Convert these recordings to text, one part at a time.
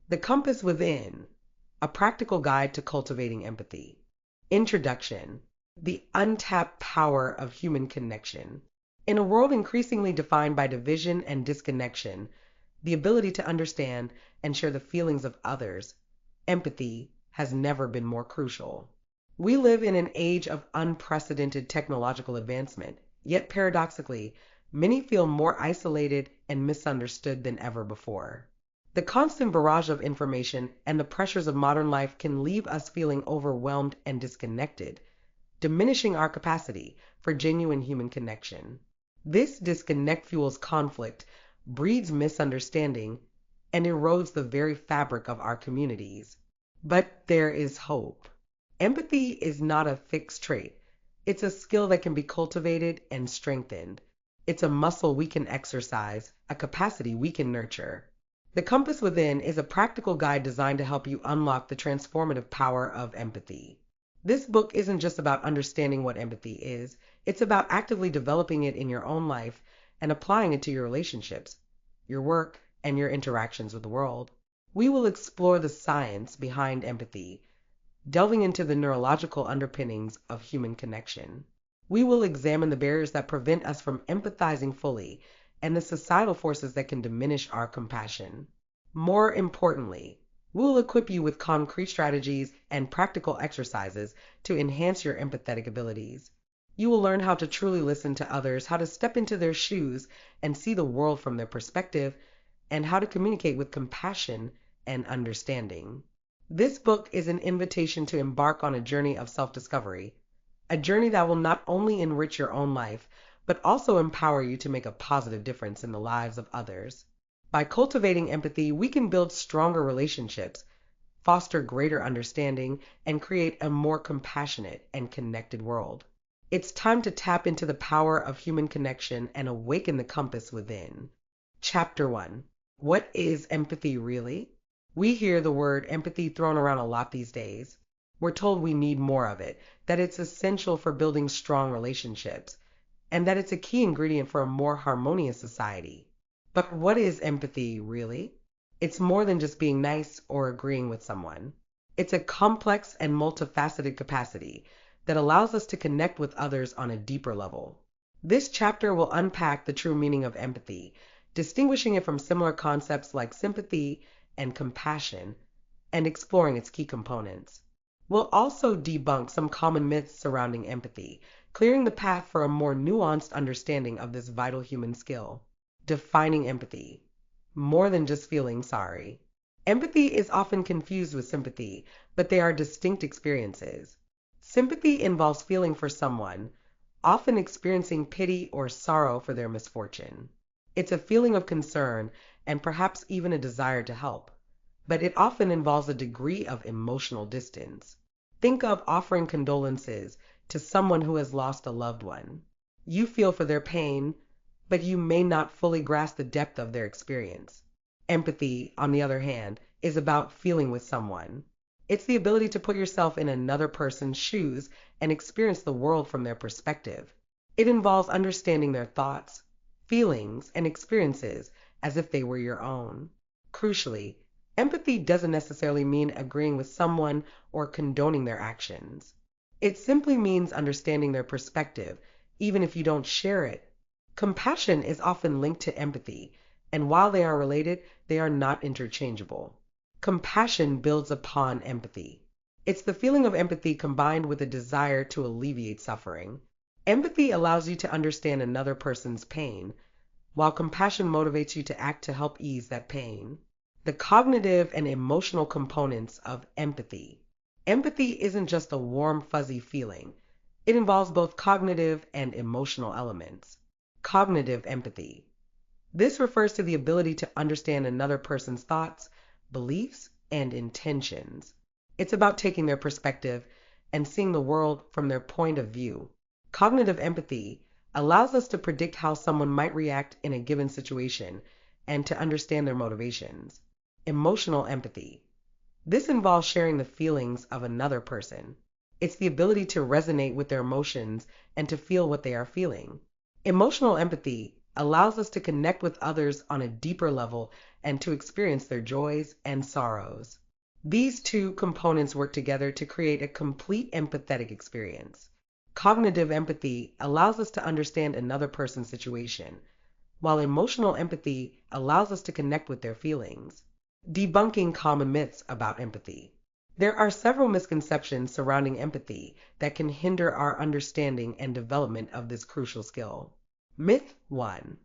The Compass Within, a practical guide to cultivating empathy. Introduction. The untapped power of human connection. In a world increasingly defined by division and disconnection, the ability to understand and share the feelings of others, empathy, has never been more crucial. We live in an age of unprecedented technological advancement, yet paradoxically, many feel more isolated and misunderstood than ever before. The constant barrage of information and the pressures of modern life can leave us feeling overwhelmed and disconnected, diminishing our capacity for genuine human connection. This disconnect fuels conflict, breeds misunderstanding, and erodes the very fabric of our communities. But there is hope. Empathy is not a fixed trait. It's a skill that can be cultivated and strengthened. It's a muscle we can exercise, a capacity we can nurture. The Compass Within is a practical guide designed to help you unlock the transformative power of empathy. This book isn't just about understanding what empathy is, it's about actively developing it in your own life and applying it to your relationships, your work, and your interactions with the world. We will explore the science behind empathy, delving into the neurological underpinnings of human connection. We will examine the barriers that prevent us from empathizing fully and the societal forces that can diminish our compassion. More importantly, we will equip you with concrete strategies and practical exercises to enhance your empathetic abilities. You will learn how to truly listen to others, how to step into their shoes and see the world from their perspective, and how to communicate with compassion and understanding. This book is an invitation to embark on a journey of self-discovery, a journey that will not only enrich your own life, but also empower you to make a positive difference in the lives of others. By cultivating empathy, we can build stronger relationships, foster greater understanding, and create a more compassionate and connected world. It's time to tap into the power of human connection and awaken the compass within. Chapter 1. What is empathy really? We hear the word empathy thrown around a lot these days. We're told we need more of it, that it's essential for building strong relationships, and that it's a key ingredient for a more harmonious society. But what is empathy really? It's more than just being nice or agreeing with someone. It's a complex and multifaceted capacity that allows us to connect with others on a deeper level. This chapter will unpack the true meaning of empathy, distinguishing it from similar concepts like sympathy and compassion, and exploring its key components. We'll also debunk some common myths surrounding empathy, clearing the path for a more nuanced understanding of this vital human skill. Defining empathy. More than just feeling sorry. Empathy is often confused with sympathy, but they are distinct experiences. Sympathy involves feeling for someone, often experiencing pity or sorrow for their misfortune. It's a feeling of concern and perhaps even a desire to help, but it often involves a degree of emotional distance. Think of offering condolences to someone who has lost a loved one. You feel for their pain, but you may not fully grasp the depth of their experience. Empathy, on the other hand, is about feeling with someone. It's the ability to put yourself in another person's shoes and experience the world from their perspective. It involves understanding their thoughts, feelings, and experiences as if they were your own. Crucially, empathy doesn't necessarily mean agreeing with someone or condoning their actions. It simply means understanding their perspective, even if you don't share it. Compassion is often linked to empathy, and while they are related, they are not interchangeable. Compassion builds upon empathy. It's the feeling of empathy combined with a desire to alleviate suffering. Empathy allows you to understand another person's pain, while compassion motivates you to act to help ease that pain. The cognitive and emotional components of empathy. Empathy isn't just a warm, fuzzy feeling. It involves both cognitive and emotional elements. Cognitive empathy. This refers to the ability to understand another person's thoughts, beliefs, and intentions. It's about taking their perspective and seeing the world from their point of view. Cognitive empathy allows us to predict how someone might react in a given situation and to understand their motivations. Emotional empathy. This involves sharing the feelings of another person. It's the ability to resonate with their emotions and to feel what they are feeling. Emotional empathy allows us to connect with others on a deeper level and to experience their joys and sorrows. These two components work together to create a complete empathetic experience. Cognitive empathy allows us to understand another person's situation, while emotional empathy allows us to connect with their feelings. Debunking common myths about empathy. There are several misconceptions surrounding empathy that can hinder our understanding and development of this crucial skill. Myth 1.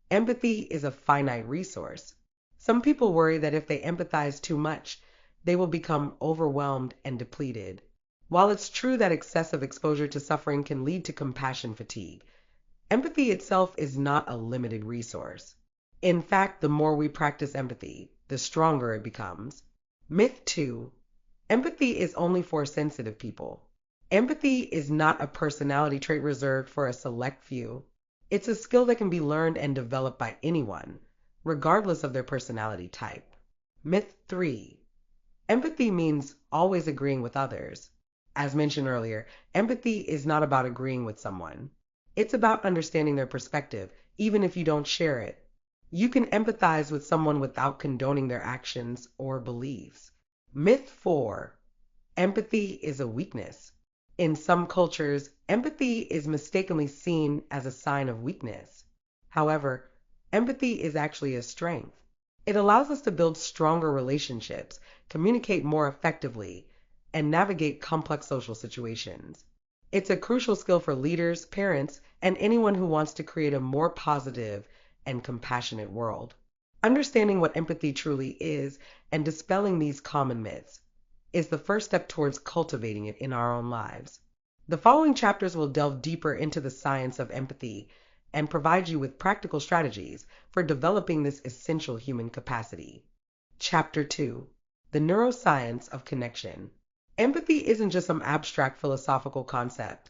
Empathy is a finite resource. Some people worry that if they empathize too much, they will become overwhelmed and depleted. While it's true that excessive exposure to suffering can lead to compassion fatigue, empathy itself is not a limited resource. In fact, the more we practice empathy, the stronger it becomes. Myth 2. Empathy is only for sensitive people. Empathy is not a personality trait reserved for a select few. It's a skill that can be learned and developed by anyone, regardless of their personality type. Myth 3. Empathy means always agreeing with others. As mentioned earlier, empathy is not about agreeing with someone. It's about understanding their perspective, even if you don't share it. You can empathize with someone without condoning their actions or beliefs. Myth 4. Empathy is a weakness. In some cultures, empathy is mistakenly seen as a sign of weakness. However, empathy is actually a strength. It allows us to build stronger relationships, communicate more effectively, and navigate complex social situations. It's a crucial skill for leaders, parents, and anyone who wants to create a more positive and compassionate world. Understanding what empathy truly is and dispelling these common myths is the first step towards cultivating it in our own lives. The following chapters will delve deeper into the science of empathy and provide you with practical strategies for developing this essential human capacity. Chapter 2. The Neuroscience of Connection. Empathy isn't just some abstract philosophical concept.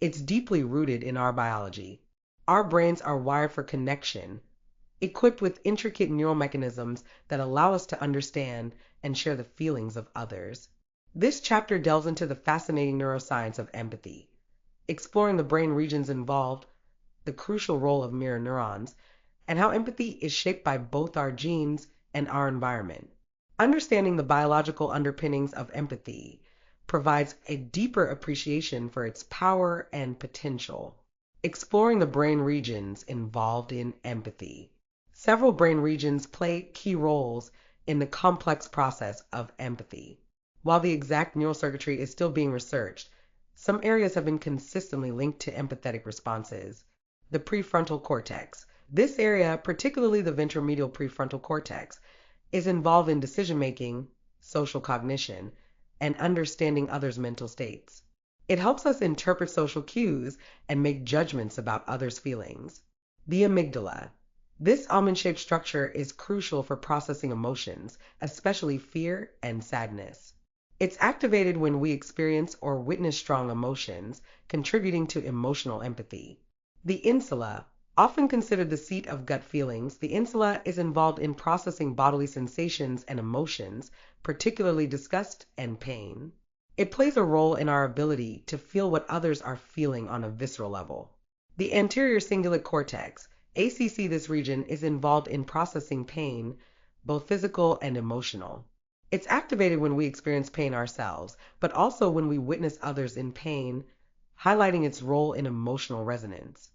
It's deeply rooted in our biology. Our brains are wired for connection, equipped with intricate neural mechanisms that allow us to understand and share the feelings of others. This chapter delves into the fascinating neuroscience of empathy, exploring the brain regions involved, the crucial role of mirror neurons, and how empathy is shaped by both our genes and our environment. Understanding the biological underpinnings of empathy provides a deeper appreciation for its power and potential. Exploring the brain regions involved in empathy. Several brain regions play key roles in the complex process of empathy. While the exact neural circuitry is still being researched, some areas have been consistently linked to empathetic responses. The prefrontal cortex. This area, particularly the ventromedial prefrontal cortex, is involved in decision-making, social cognition, and understanding others' mental states. It helps us interpret social cues and make judgments about others' feelings. The amygdala. This almond-shaped structure is crucial for processing emotions, especially fear and sadness. It's activated when we experience or witness strong emotions, contributing to emotional empathy. The insula. Often considered the seat of gut feelings, the insula is involved in processing bodily sensations and emotions, particularly disgust and pain. It plays a role in our ability to feel what others are feeling on a visceral level. The anterior cingulate cortex, ACC, this region is involved in processing pain, both physical and emotional. It's activated when we experience pain ourselves, but also when we witness others in pain, highlighting its role in emotional resonance.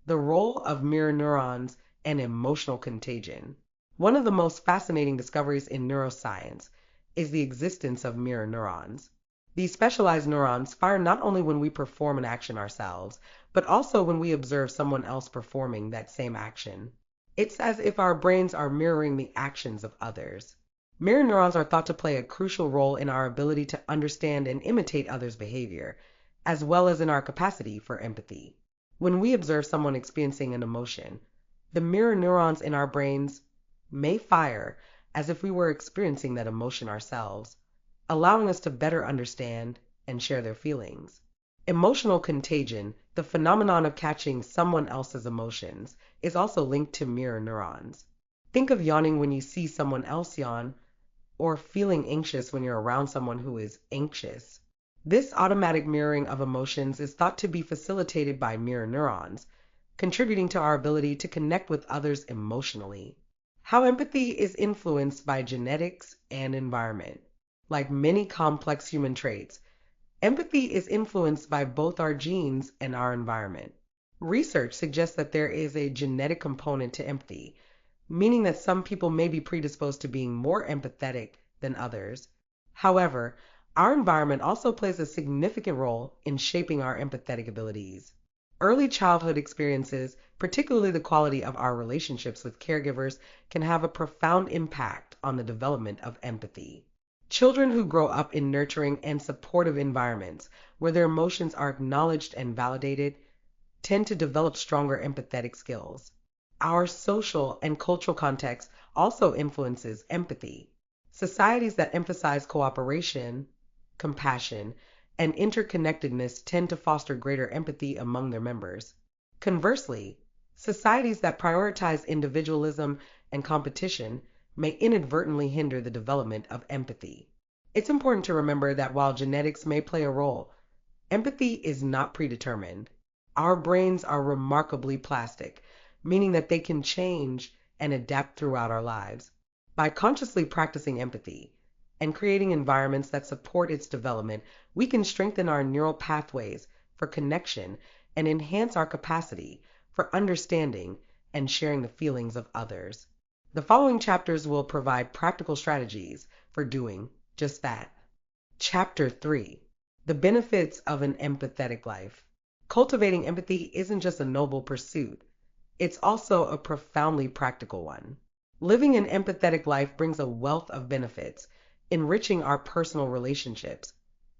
The role of mirror neurons and emotional contagion. One of the most fascinating discoveries in neuroscience is the existence of mirror neurons. These specialized neurons fire not only when we perform an action ourselves, but also when we observe someone else performing that same action. It's as if our brains are mirroring the actions of others. Mirror neurons are thought to play a crucial role in our ability to understand and imitate others' behavior, as well as in our capacity for empathy. When we observe someone experiencing an emotion, the mirror neurons in our brains may fire as if we were experiencing that emotion ourselves, allowing us to better understand and share their feelings. Emotional contagion, the phenomenon of catching someone else's emotions, is also linked to mirror neurons. Think of yawning when you see someone else yawn, or feeling anxious when you're around someone who is anxious. This automatic mirroring of emotions is thought to be facilitated by mirror neurons, contributing to our ability to connect with others emotionally. How empathy is influenced by genetics and environment. Like many complex human traits, empathy is influenced by both our genes and our environment. Research suggests that there is a genetic component to empathy, meaning that some people may be predisposed to being more empathetic than others. However, our environment also plays a significant role in shaping our empathetic abilities. Early childhood experiences, particularly the quality of our relationships with caregivers, can have a profound impact on the development of empathy. Children who grow up in nurturing and supportive environments where their emotions are acknowledged and validated tend to develop stronger empathetic skills. Our social and cultural context also influences empathy. Societies that emphasize cooperation, compassion, and interconnectedness tend to foster greater empathy among their members. Conversely, societies that prioritize individualism and competition may inadvertently hinder the development of empathy. It's important to remember that while genetics may play a role, empathy is not predetermined. Our brains are remarkably plastic, meaning that they can change and adapt throughout our lives. By consciously practicing empathy and creating environments that support its development, we can strengthen our neural pathways for connection and enhance our capacity for understanding and sharing the feelings of others. The following chapters will provide practical strategies for doing just that. Chapter 3: The Benefits of an Empathetic Life. Cultivating empathy isn't just a noble pursuit, it's also a profoundly practical one. Living an empathetic life brings a wealth of benefits, enriching our personal relationships,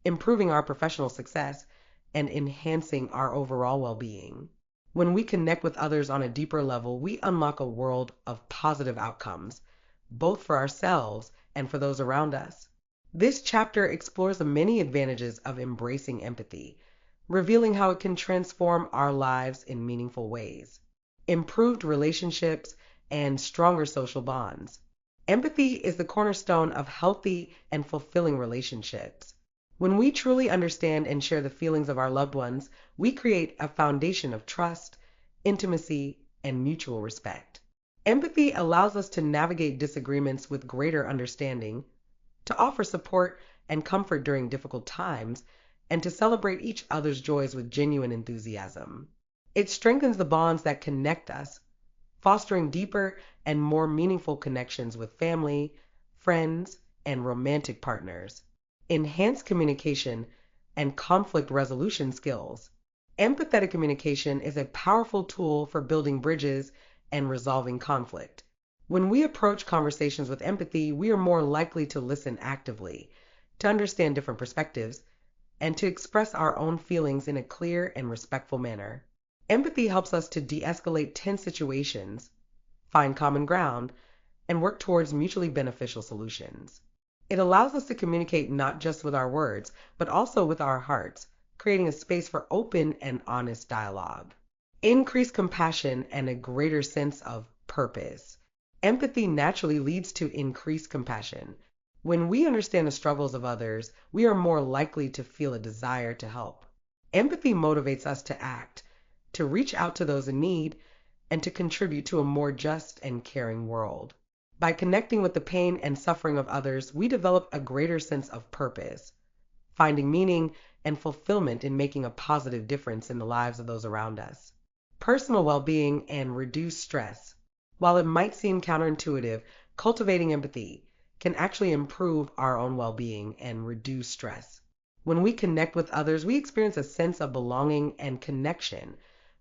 improving our professional success, and enhancing our overall well-being. When we connect with others on a deeper level, we unlock a world of positive outcomes, both for ourselves and for those around us. This chapter explores the many advantages of embracing empathy, revealing how it can transform our lives in meaningful ways. Improved relationships and stronger social bonds. Empathy is the cornerstone of healthy and fulfilling relationships. When we truly understand and share the feelings of our loved ones, we create a foundation of trust, intimacy, and mutual respect. Empathy allows us to navigate disagreements with greater understanding, to offer support and comfort during difficult times, and to celebrate each other's joys with genuine enthusiasm. It strengthens the bonds that connect us, fostering deeper and more meaningful connections with family, friends, and romantic partners. Enhanced communication and conflict resolution skills. Empathetic communication is a powerful tool for building bridges and resolving conflict. When we approach conversations with empathy, we are more likely to listen actively, to understand different perspectives, and to express our own feelings in a clear and respectful manner. Empathy helps us to de-escalate tense situations, find common ground, and work towards mutually beneficial solutions. It allows us to communicate not just with our words, but also with our hearts, creating a space for open and honest dialogue. Increased compassion and a greater sense of purpose. Empathy naturally leads to increased compassion. When we understand the struggles of others, we are more likely to feel a desire to help. Empathy motivates us to act, to reach out to those in need, and to contribute to a more just and caring world. By connecting with the pain and suffering of others, we develop a greater sense of purpose, finding meaning and fulfillment in making a positive difference in the lives of those around us. Personal well-being and reduced stress. While it might seem counterintuitive, cultivating empathy can actually improve our own well-being and reduce stress. When we connect with others, we experience a sense of belonging and connection,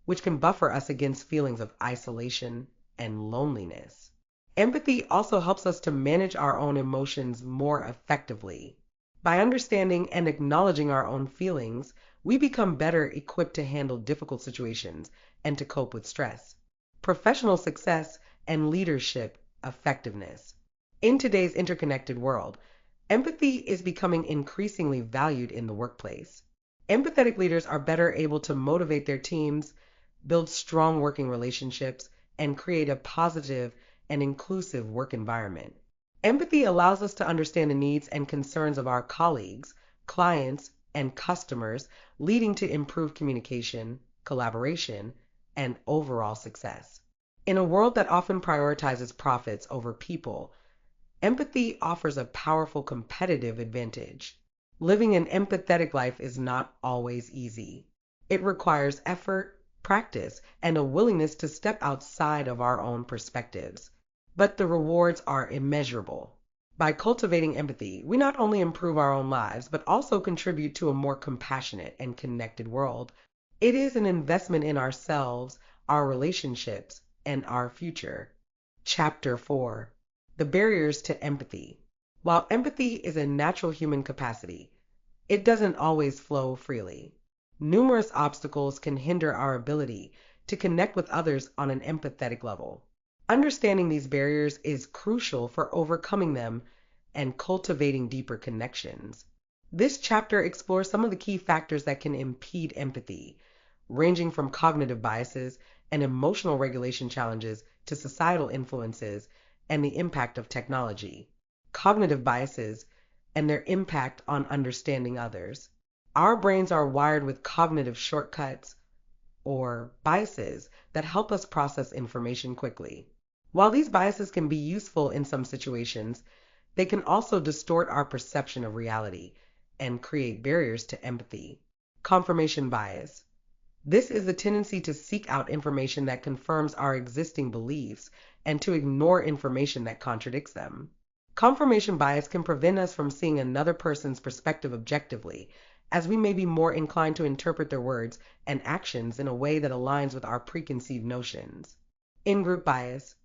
which can buffer us against feelings of isolation and loneliness. Empathy also helps us to manage our own emotions more effectively. By understanding and acknowledging our own feelings, we become better equipped to handle difficult situations and to cope with stress. Professional success and leadership effectiveness. In today's interconnected world, empathy is becoming increasingly valued in the workplace. Empathetic leaders are better able to motivate their teams, build strong working relationships, and create a positive and inclusive work environment. Empathy allows us to understand the needs and concerns of our colleagues, clients, and customers, leading to improved communication, collaboration, and overall success. In a world that often prioritizes profits over people, empathy offers a powerful competitive advantage. Living an empathetic life is not always easy. It requires effort, practice, and a willingness to step outside of our own perspectives. But the rewards are immeasurable. By cultivating empathy, we not only improve our own lives, but also contribute to a more compassionate and connected world. It is an investment in ourselves, our relationships, and our future. Chapter 4: The Barriers to Empathy. While empathy is a natural human capacity, it doesn't always flow freely. Numerous obstacles can hinder our ability to connect with others on an empathetic level. Understanding these barriers is crucial for overcoming them and cultivating deeper connections. This chapter explores some of the key factors that can impede empathy, ranging from cognitive biases and emotional regulation challenges to societal influences and the impact of technology. Cognitive biases and their impact on understanding others. Our brains are wired with cognitive shortcuts or biases that help us process information quickly. While these biases can be useful in some situations, they can also distort our perception of reality and create barriers to empathy. Confirmation bias. This is the tendency to seek out information that confirms our existing beliefs and to ignore information that contradicts them. Confirmation bias can prevent us from seeing another person's perspective objectively, as we may be more inclined to interpret their words and actions in a way that aligns with our preconceived notions. In-group bias.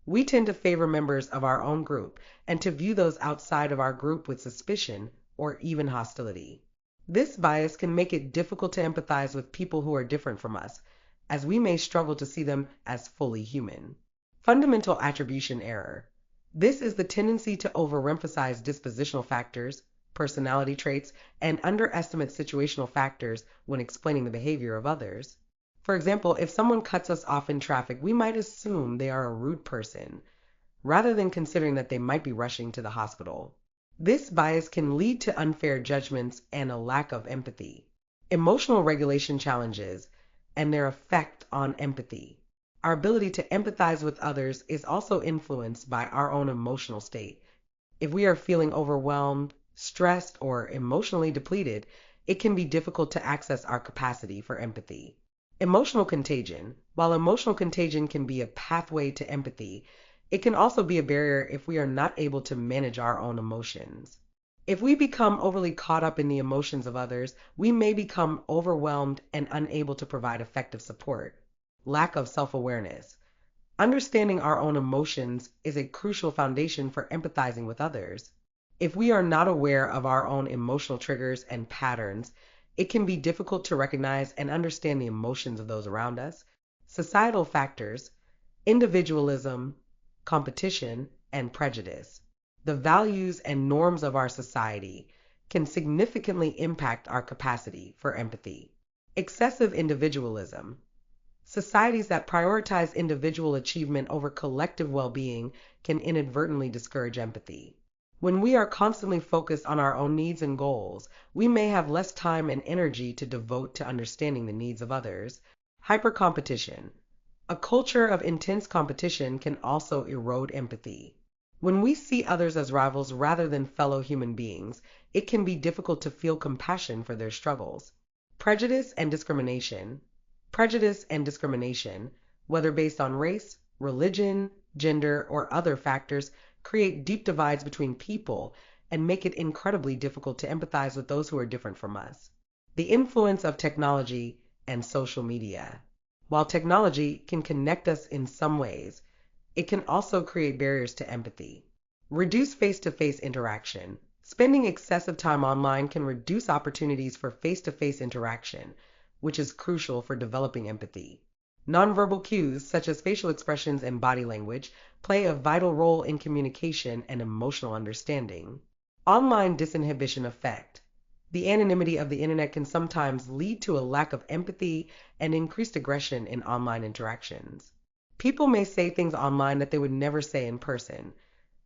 We tend to favor members of our own group and to view those outside of our group with suspicion or even hostility. This bias can make it difficult to empathize with people who are different from us, as we may struggle to see them as fully human. Fundamental attribution error. This is the tendency to overemphasize dispositional factors, personality traits, and underestimate situational factors when explaining the behavior of others. For example, if someone cuts us off in traffic, we might assume they are a rude person, rather than considering that they might be rushing to the hospital. This bias can lead to unfair judgments and a lack of empathy. Emotional regulation challenges and their effect on empathy. Our ability to empathize with others is also influenced by our own emotional state. If we are feeling overwhelmed, stressed, or emotionally depleted, it can be difficult to access our capacity for empathy. Emotional contagion. While emotional contagion can be a pathway to empathy, it can also be a barrier if we are not able to manage our own emotions. If we become overly caught up in the emotions of others, we may become overwhelmed and unable to provide effective support. Lack of self-awareness. Understanding our own emotions is a crucial foundation for empathizing with others. If we are not aware of our own emotional triggers and patterns, it can be difficult to recognize and understand the emotions of those around us. Societal factors, individualism, competition, and prejudice. The values and norms of our society can significantly impact our capacity for empathy. Excessive individualism. Societies that prioritize individual achievement over collective well-being can inadvertently discourage empathy. When we are constantly focused on our own needs and goals, we may have less time and energy to devote to understanding the needs of others. Hypercompetition. A culture of intense competition can also erode empathy. When we see others as rivals rather than fellow human beings, it can be difficult to feel compassion for their struggles. Prejudice and discrimination. Prejudice and discrimination, whether based on race, religion, gender, or other factors, create deep divides between people and make it incredibly difficult to empathize with those who are different from us. The influence of technology and social media. While technology can connect us in some ways, it can also create barriers to empathy. Reduce face-to-face interaction. Spending excessive time online can reduce opportunities for face-to-face interaction, which is crucial for developing empathy. Nonverbal cues, such as facial expressions and body language, play a vital role in communication and emotional understanding. Online disinhibition effect. The anonymity of the internet can sometimes lead to a lack of empathy and increased aggression in online interactions. People may say things online that they would never say in person,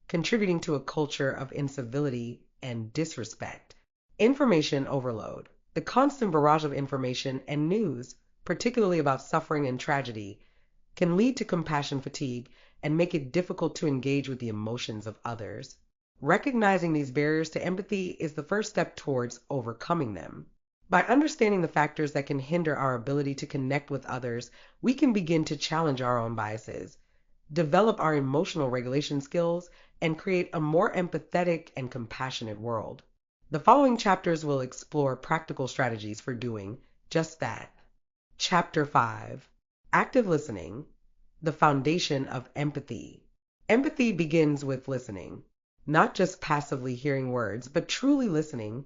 contributing to a culture of incivility and disrespect. Information overload. The constant barrage of information and news, particularly about suffering and tragedy, can lead to compassion fatigue and make it difficult to engage with the emotions of others. Recognizing these barriers to empathy is the first step towards overcoming them. By understanding the factors that can hinder our ability to connect with others, we can begin to challenge our own biases, develop our emotional regulation skills, and create a more empathetic and compassionate world. The following chapters will explore practical strategies for doing just that. Chapter 5: Active Listening, the Foundation of Empathy. Empathy begins with listening, not just passively hearing words, but truly listening,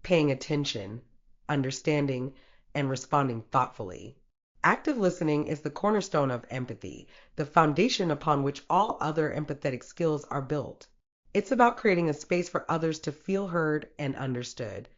paying attention, understanding, and responding thoughtfully. Active listening is the cornerstone of empathy, the foundation upon which all other empathetic skills are built. It's about creating a space for others to feel heard and understood,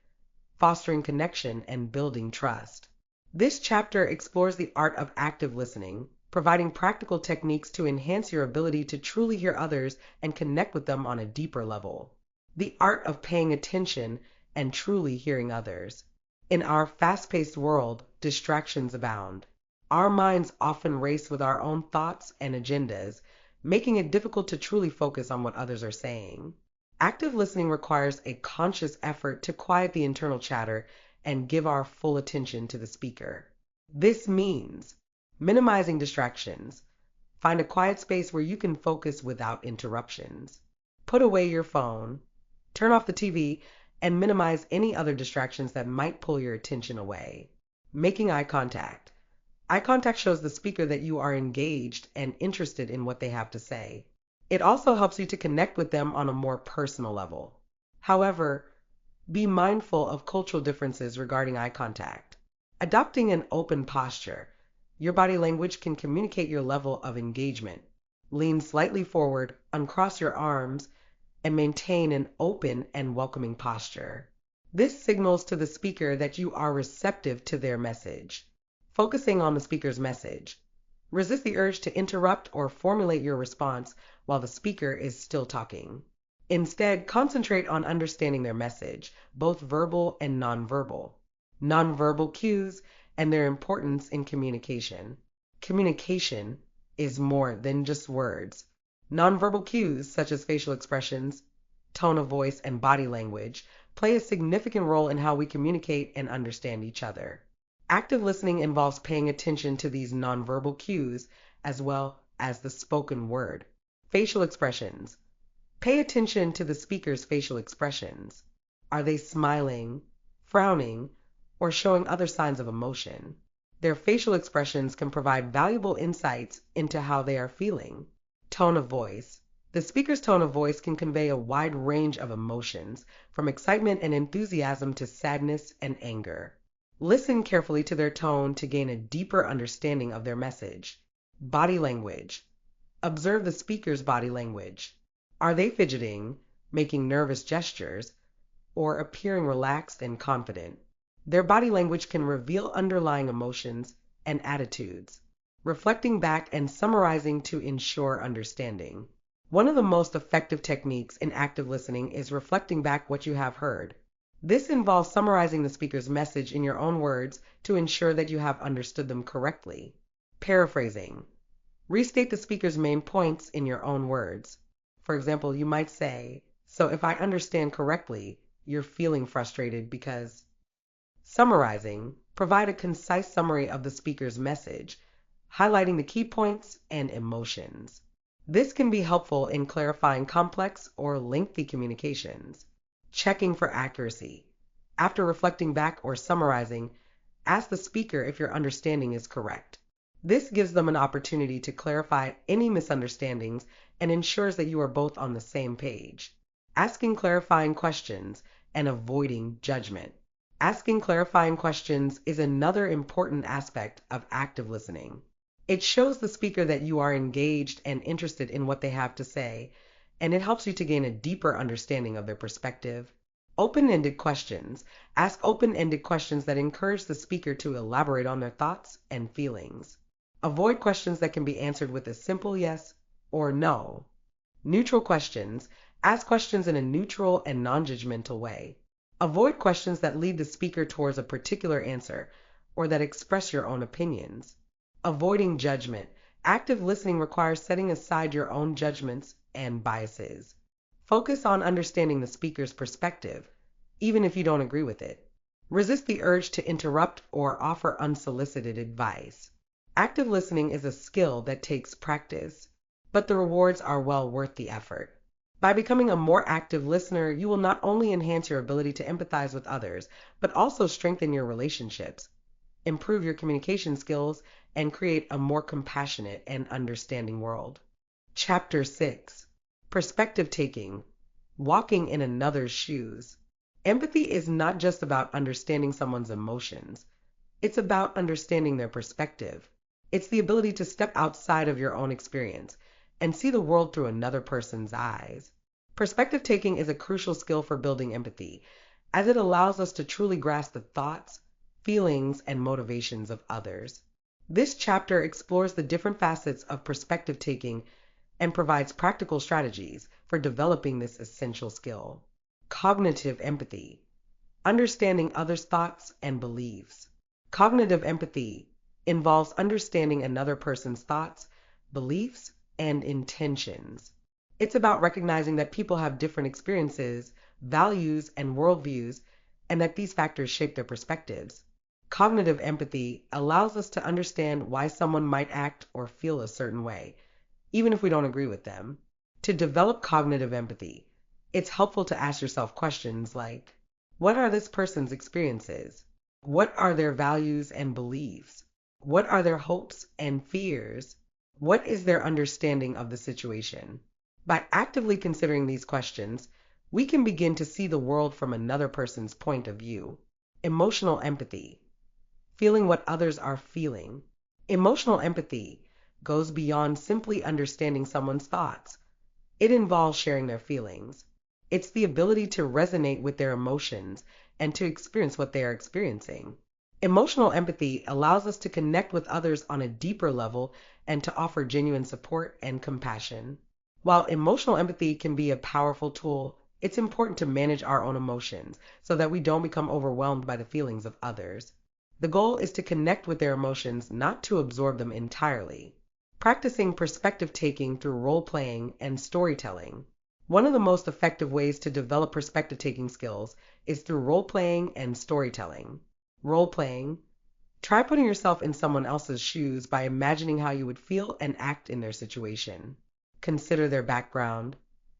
fostering connection and building trust. This chapter explores the art of active listening, providing practical techniques to enhance your ability to truly hear others and connect with them on a deeper level. The art of paying attention and truly hearing others. In our fast-paced world, distractions abound. Our minds often race with our own thoughts and agendas, making it difficult to truly focus on what others are saying. Active listening requires a conscious effort to quiet the internal chatter and give our full attention to the speaker. This means minimizing distractions. Find a quiet space where you can focus without interruptions. Put away your phone, turn off the TV, and minimize any other distractions that might pull your attention away. Making eye contact. Eye contact shows the speaker that you are engaged and interested in what they have to say. It also helps you to connect with them on a more personal level. However, be mindful of cultural differences regarding eye contact. Adopting an open posture. Your body language can communicate your level of engagement. Lean slightly forward, uncross your arms, and maintain an open and welcoming posture. This signals to the speaker that you are receptive to their message. Focusing on the speaker's message. Resist the urge to interrupt or formulate your response while the speaker is still talking. Instead, concentrate on understanding their message, both verbal and nonverbal. Nonverbal cues and their importance in communication. Communication is more than just words. Nonverbal cues, such as facial expressions, tone of voice, and body language, play a significant role in how we communicate and understand each other. Active listening involves paying attention to these nonverbal cues as well as the spoken word. Facial expressions. Pay attention to the speaker's facial expressions. Are they smiling, frowning, or showing other signs of emotion? Their facial expressions can provide valuable insights into how they are feeling. Tone of voice. The speaker's tone of voice can convey a wide range of emotions, from excitement and enthusiasm to sadness and anger. Listen carefully to their tone to gain a deeper understanding of their message. Body language. Observe the speaker's body language. Are they fidgeting, making nervous gestures, or appearing relaxed and confident? Their body language can reveal underlying emotions and attitudes. Reflecting back and summarizing to ensure understanding. One of the most effective techniques in active listening is reflecting back what you have heard. This involves summarizing the speaker's message in your own words to ensure that you have understood them correctly. Paraphrasing. Restate the speaker's main points in your own words. For example, you might say, "So if I understand correctly, you're feeling frustrated because..." Summarizing. Provide a concise summary of the speaker's message, highlighting the key points and emotions. This can be helpful in clarifying complex or lengthy communications. Checking for accuracy. After reflecting back or summarizing, ask the speaker if your understanding is correct. This gives them an opportunity to clarify any misunderstandings and ensures that you are both on the same page. Asking clarifying questions and avoiding judgment. Asking clarifying questions is another important aspect of active listening. It shows the speaker that you are engaged and interested in what they have to say, and it helps you to gain a deeper understanding of their perspective. Open-ended questions. Ask open-ended questions that encourage the speaker to elaborate on their thoughts and feelings. Avoid questions that can be answered with a simple yes or no. Neutral questions. Ask questions in a neutral and non-judgmental way. Avoid questions that lead the speaker towards a particular answer or that express your own opinions. Avoiding judgment. Active listening requires setting aside your own judgments and biases. Focus on understanding the speaker's perspective, even if you don't agree with it. Resist the urge to interrupt or offer unsolicited advice. Active listening is a skill that takes practice, but the rewards are well worth the effort. By becoming a more active listener, you will not only enhance your ability to empathize with others, but also strengthen your relationships, improve your communication skills, and create a more compassionate and understanding world. Chapter 6: Perspective Taking. Walking in another's shoes. Empathy is not just about understanding someone's emotions. It's about understanding their perspective. It's the ability to step outside of your own experience and see the world through another person's eyes. Perspective taking is a crucial skill for building empathy, as it allows us to truly grasp the thoughts, feelings, and motivations of others. This chapter explores the different facets of perspective taking and provides practical strategies for developing this essential skill. Cognitive empathy. Understanding others' thoughts and beliefs. Cognitive empathy involves understanding another person's thoughts, beliefs, and intentions. It's about recognizing that people have different experiences, values, and worldviews, and that these factors shape their perspectives. Cognitive empathy allows us to understand why someone might act or feel a certain way, even if we don't agree with them. To develop cognitive empathy, it's helpful to ask yourself questions like, what are this person's experiences? What are their values and beliefs? What are their hopes and fears? What is their understanding of the situation? By actively considering these questions, we can begin to see the world from another person's point of view. Emotional empathy. Feeling what others are feeling. Emotional empathy goes beyond simply understanding someone's thoughts. It involves sharing their feelings. It's the ability to resonate with their emotions and to experience what they are experiencing. Emotional empathy allows us to connect with others on a deeper level and to offer genuine support and compassion. While emotional empathy can be a powerful tool, it's important to manage our own emotions so that we don't become overwhelmed by the feelings of others. The goal is to connect with their emotions, not to absorb them entirely. Practicing perspective taking through role playing and storytelling. One of the most effective ways to develop perspective taking skills is through role playing and storytelling. Role playing. Try putting yourself in someone else's shoes by imagining how you would feel and act in their situation. Consider their background,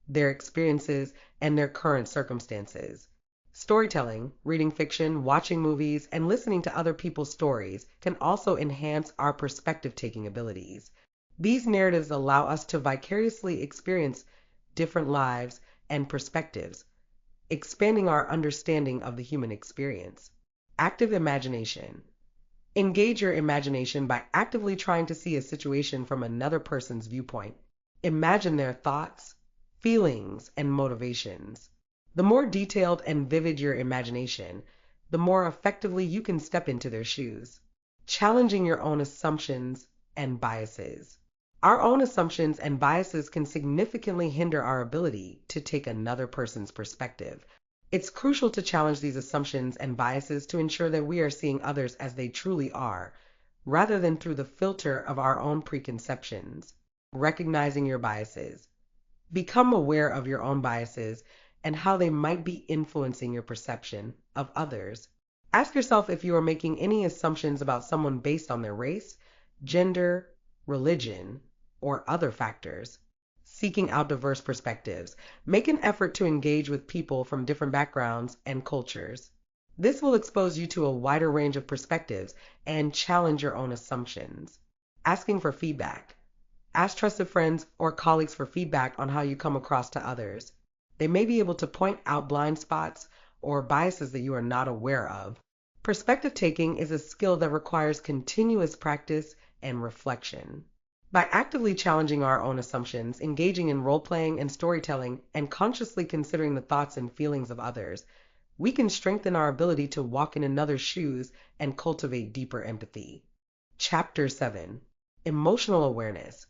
their experiences, and their current circumstances. Storytelling, reading fiction, watching movies, and listening to other people's stories can also enhance our perspective taking abilities. These narratives allow us to vicariously experience different lives and perspectives, expanding our understanding of the human experience. Active imagination. Engage your imagination by actively trying to see a situation from another person's viewpoint. Imagine their thoughts, feelings, and motivations. The more detailed and vivid your imagination, the more effectively you can step into their shoes. Challenging your own assumptions and biases. Our own assumptions and biases can significantly hinder our ability to take another person's perspective. It's crucial to challenge these assumptions and biases to ensure that we are seeing others as they truly are, rather than through the filter of our own preconceptions. Recognizing your biases. Become aware of your own biases and how they might be influencing your perception of others. Ask yourself if you are making any assumptions about someone based on their race, gender, religion, or other factors. Seeking out diverse perspectives. Make an effort to engage with people from different backgrounds and cultures. This will expose you to a wider range of perspectives and challenge your own assumptions. Asking for feedback. Ask trusted friends or colleagues for feedback on how you come across to others. They may be able to point out blind spots or biases that you are not aware of. Perspective taking is a skill that requires continuous practice and reflection. By actively challenging our own assumptions, engaging in role-playing and storytelling, and consciously considering the thoughts and feelings of others, we can strengthen our ability to walk in another's shoes and cultivate deeper empathy. Chapter 7: Emotional Awareness.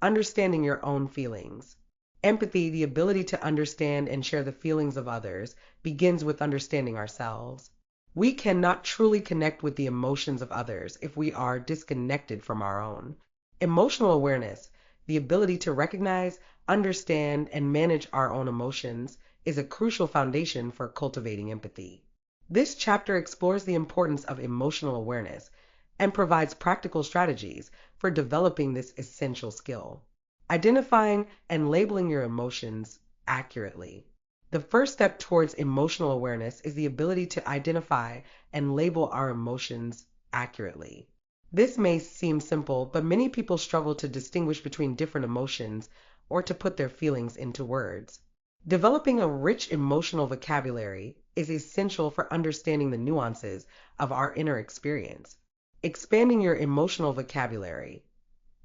Understanding your own feelings. Empathy, the ability to understand and share the feelings of others, begins with understanding ourselves. We cannot truly connect with the emotions of others if we are disconnected from our own. Emotional awareness, the ability to recognize, understand, and manage our own emotions, is a crucial foundation for cultivating empathy. This chapter explores the importance of emotional awareness and provides practical strategies for developing this essential skill. Identifying and labeling your emotions accurately. The first step towards emotional awareness is the ability to identify and label our emotions accurately. This may seem simple, but many people struggle to distinguish between different emotions or to put their feelings into words. Developing a rich emotional vocabulary is essential for understanding the nuances of our inner experience. Expanding your emotional vocabulary.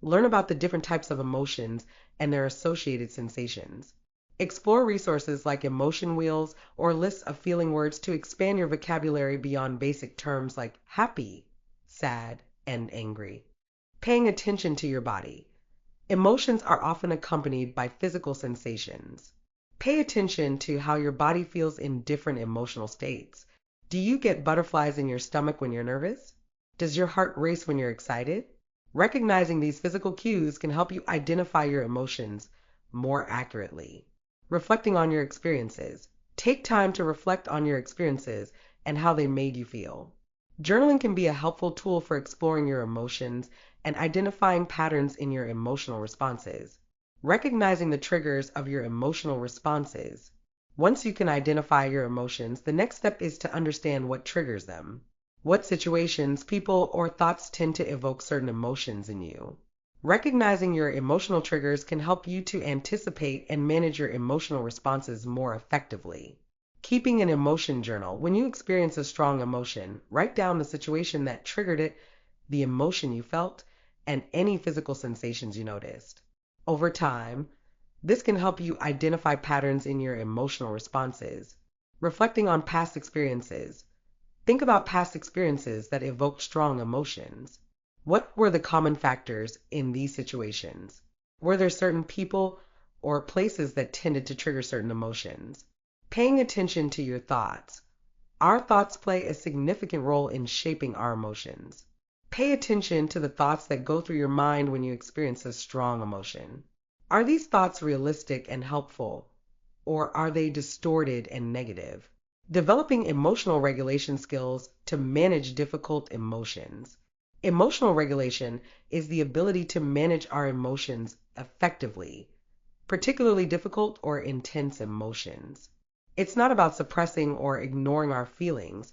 Learn about the different types of emotions and their associated sensations. Explore resources like emotion wheels or lists of feeling words to expand your vocabulary beyond basic terms like happy, sad, and angry. Paying attention to your body. Emotions are often accompanied by physical sensations. Pay attention to how your body feels in different emotional states. Do you get butterflies in your stomach when you're nervous? Does your heart race when you're excited? Recognizing these physical cues can help you identify your emotions more accurately. Reflecting on your experiences. Take time to reflect on your experiences and how they made you feel. Journaling can be a helpful tool for exploring your emotions and identifying patterns in your emotional responses. Recognizing the triggers of your emotional responses. Once you can identify your emotions, the next step is to understand what triggers them. What situations, people, or thoughts tend to evoke certain emotions in you? Recognizing your emotional triggers can help you to anticipate and manage your emotional responses more effectively. Keeping an emotion journal. When you experience a strong emotion, write down the situation that triggered it, the emotion you felt, and any physical sensations you noticed. Over time, this can help you identify patterns in your emotional responses. Reflecting on past experiences. Think about past experiences that evoked strong emotions. What were the common factors in these situations? Were there certain people or places that tended to trigger certain emotions? Paying attention to your thoughts. Our thoughts play a significant role in shaping our emotions. Pay attention to the thoughts that go through your mind when you experience a strong emotion. Are these thoughts realistic and helpful, or are they distorted and negative? Developing emotional regulation skills to manage difficult emotions. Emotional regulation is the ability to manage our emotions effectively, particularly difficult or intense emotions. It's not about suppressing or ignoring our feelings.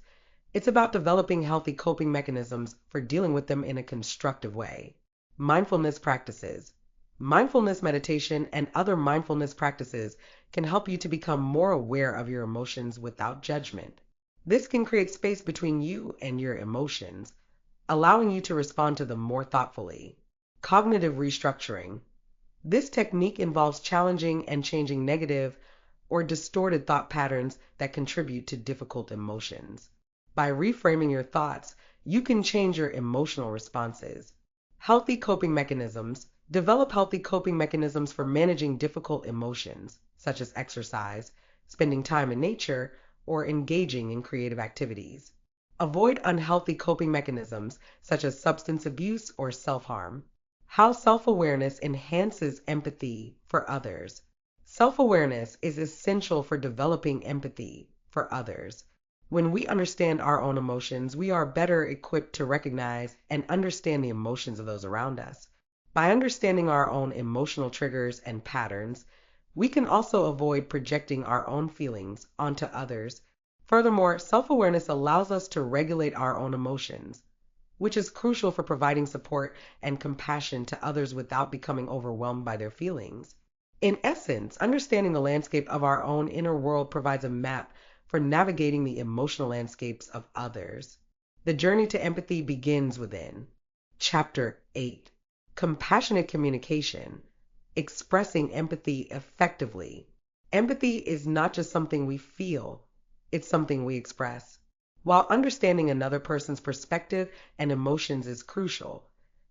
It's about developing healthy coping mechanisms for dealing with them in a constructive way. Mindfulness practices. Mindfulness meditation and other mindfulness practices can help you to become more aware of your emotions without judgment. This can create space between you and your emotions, allowing you to respond to them more thoughtfully. Cognitive restructuring. This technique involves challenging and changing negative or distorted thought patterns that contribute to difficult emotions. By reframing your thoughts, you can change your emotional responses. Healthy coping mechanisms. Develop healthy coping mechanisms for managing difficult emotions, such as exercise, spending time in nature, or engaging in creative activities. Avoid unhealthy coping mechanisms, such as substance abuse or self-harm. How self-awareness enhances empathy for others. Self-awareness is essential for developing empathy for others. When we understand our own emotions, we are better equipped to recognize and understand the emotions of those around us. By understanding our own emotional triggers and patterns, we can also avoid projecting our own feelings onto others. Furthermore, self-awareness allows us to regulate our own emotions, which is crucial for providing support and compassion to others without becoming overwhelmed by their feelings. In essence, understanding the landscape of our own inner world provides a map for navigating the emotional landscapes of others. The journey to empathy begins within. Chapter 8. Compassionate communication. Expressing empathy effectively. Empathy is not just something we feel, it's something we express. While understanding another person's perspective and emotions is crucial,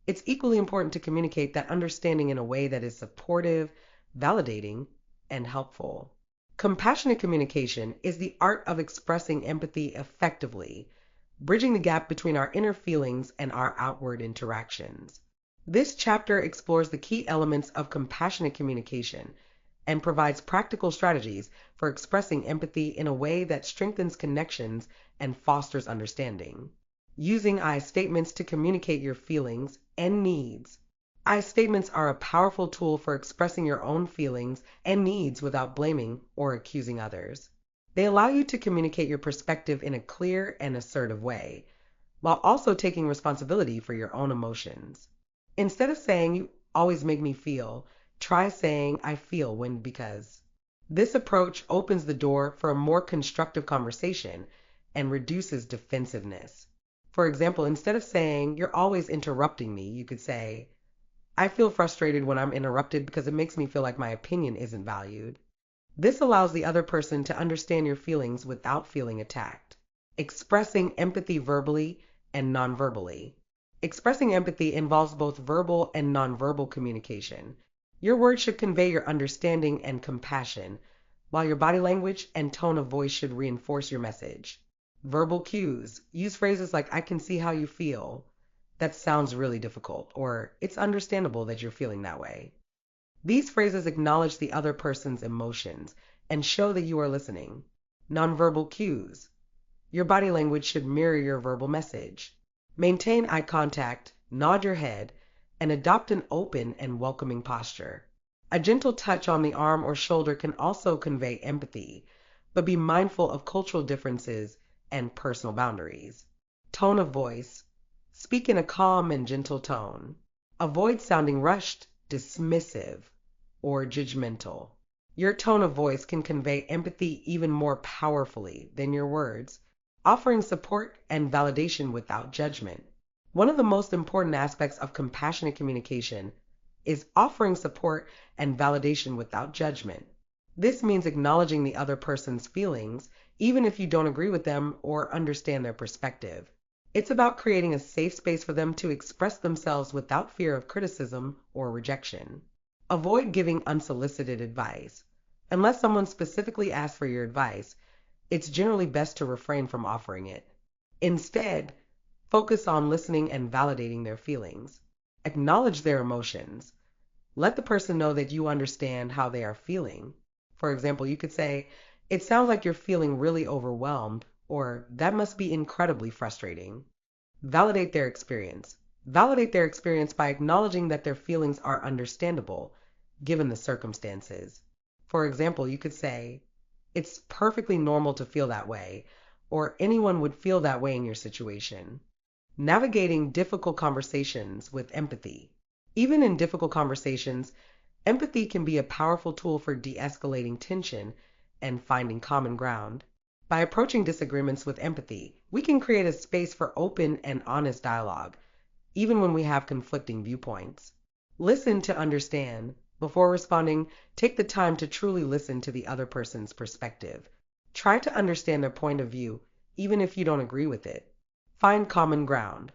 it's equally important to communicate that understanding in a way that is supportive, validating, and helpful. Compassionate communication is the art of expressing empathy effectively. bridging the gap between our inner feelings and our outward interactions. This chapter explores the key elements of compassionate communication and provides practical strategies for expressing empathy in a way that strengthens connections and fosters understanding. Using I statements to communicate your feelings and needs. I statements are a powerful tool for expressing your own feelings and needs without blaming or accusing others. They allow you to communicate your perspective in a clear and assertive way, while also taking responsibility for your own emotions. Instead of saying, "You always make me feel," try saying, "I feel when because." This approach opens the door for a more constructive conversation and reduces defensiveness. For example, instead of saying, "You're always interrupting me," you could say, "I feel frustrated when I'm interrupted because it makes me feel like my opinion isn't valued." This allows the other person to understand your feelings without feeling attacked. Expressing empathy verbally and nonverbally. Expressing empathy involves both verbal and nonverbal communication. Your words should convey your understanding and compassion, while your body language and tone of voice should reinforce your message. Verbal cues. Use phrases like, "I can see how you feel. That sounds really difficult," or "It's understandable that you're feeling that way." These phrases acknowledge the other person's emotions and show that you are listening. Nonverbal cues. Your body language should mirror your verbal message. Maintain eye contact, nod your head, and adopt an open and welcoming posture. A gentle touch on the arm or shoulder can also convey empathy, but be mindful of cultural differences and personal boundaries. Tone of voice. Speak in a calm and gentle tone. Avoid sounding rushed, dismissive, or judgmental. Your tone of voice can convey empathy even more powerfully than your words, offering support and validation without judgment. One of the most important aspects of compassionate communication is offering support and validation without judgment. This means acknowledging the other person's feelings, even if you don't agree with them or understand their perspective. It's about creating a safe space for them to express themselves without fear of criticism or rejection. Avoid giving unsolicited advice. Unless someone specifically asks for your advice, it's generally best to refrain from offering it. Instead, focus on listening and validating their feelings. Acknowledge their emotions. Let the person know that you understand how they are feeling. For example, you could say, "It sounds like you're feeling really overwhelmed," or "That must be incredibly frustrating." Validate their experience. Validate their experience by acknowledging that their feelings are understandable, given the circumstances. For example, you could say, "It's perfectly normal to feel that way," or "Anyone would feel that way in your situation." Navigating difficult conversations with empathy. Even in difficult conversations, empathy can be a powerful tool for de-escalating tension and finding common ground. By approaching disagreements with empathy, we can create a space for open and honest dialogue, even when we have conflicting viewpoints. Listen to understand. Before responding, take the time to truly listen to the other person's perspective. Try to understand their point of view, even if you don't agree with it. Find common ground.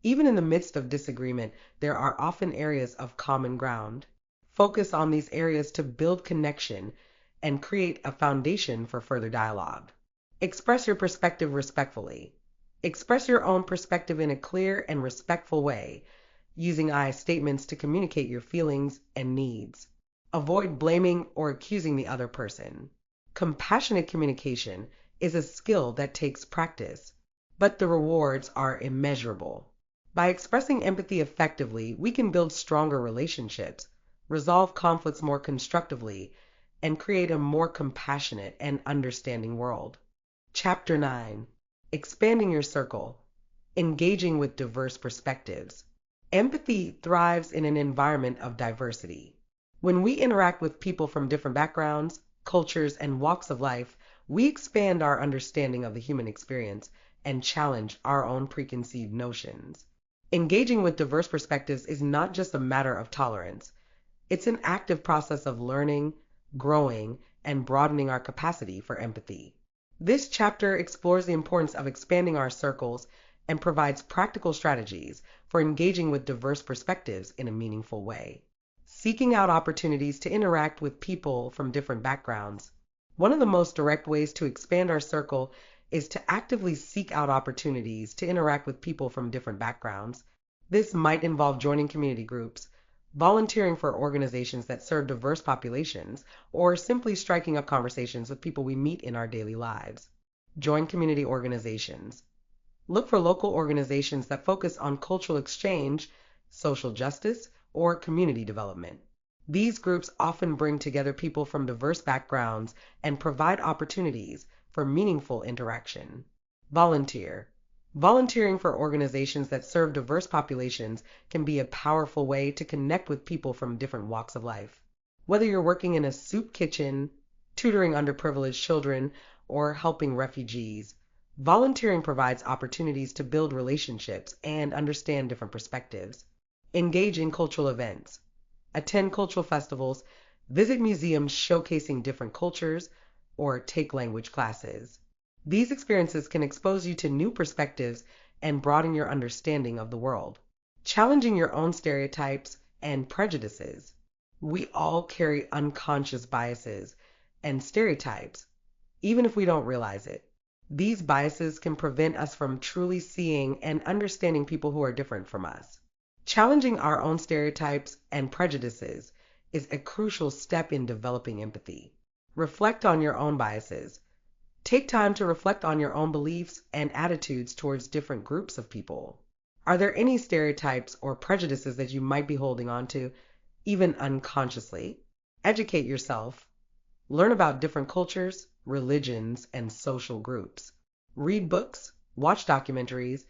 Even in the midst of disagreement, there are often areas of common ground. Focus on these areas to build connection and create a foundation for further dialogue. Express your perspective respectfully. Express your own perspective in a clear and respectful way, using I statements to communicate your feelings and needs. Avoid blaming or accusing the other person. Compassionate communication is a skill that takes practice, but the rewards are immeasurable. By expressing empathy effectively, we can build stronger relationships, resolve conflicts more constructively, and create a more compassionate and understanding world. Chapter 9. Expanding your circle. Engaging with diverse perspectives. Empathy thrives in an environment of diversity. When we interact with people from different backgrounds, cultures, and walks of life, we expand our understanding of the human experience and challenge our own preconceived notions. Engaging with diverse perspectives is not just a matter of tolerance. It's an active process of learning, growing, and broadening our capacity for empathy. This chapter explores the importance of expanding our circles and provides practical strategies for engaging with diverse perspectives in a meaningful way. Seeking out opportunities to interact with people from different backgrounds. One of the most direct ways to expand our circle is to actively seek out opportunities to interact with people from different backgrounds. This might involve joining community groups, volunteering for organizations that serve diverse populations, or simply striking up conversations with people we meet in our daily lives. Join community organizations. Look for local organizations that focus on cultural exchange, social justice, or community development. These groups often bring together people from diverse backgrounds and provide opportunities for meaningful interaction. Volunteer. Volunteering for organizations that serve diverse populations can be a powerful way to connect with people from different walks of life. Whether you're working in a soup kitchen, tutoring underprivileged children, or helping refugees, volunteering provides opportunities to build relationships and understand different perspectives. Engage in cultural events. Attend cultural festivals, visit museums showcasing different cultures, or take language classes. These experiences can expose you to new perspectives and broaden your understanding of the world. Challenging your own stereotypes and prejudices. We all carry unconscious biases and stereotypes, even if we don't realize it. These biases can prevent us from truly seeing and understanding people who are different from us. Challenging our own stereotypes and prejudices is a crucial step in developing empathy. Reflect on your own biases. Take time to reflect on your own beliefs and attitudes towards different groups of people. Are there any stereotypes or prejudices that you might be holding on to, even unconsciously? Educate yourself. Learn about different cultures, religions, and social groups. Read books, watch documentaries,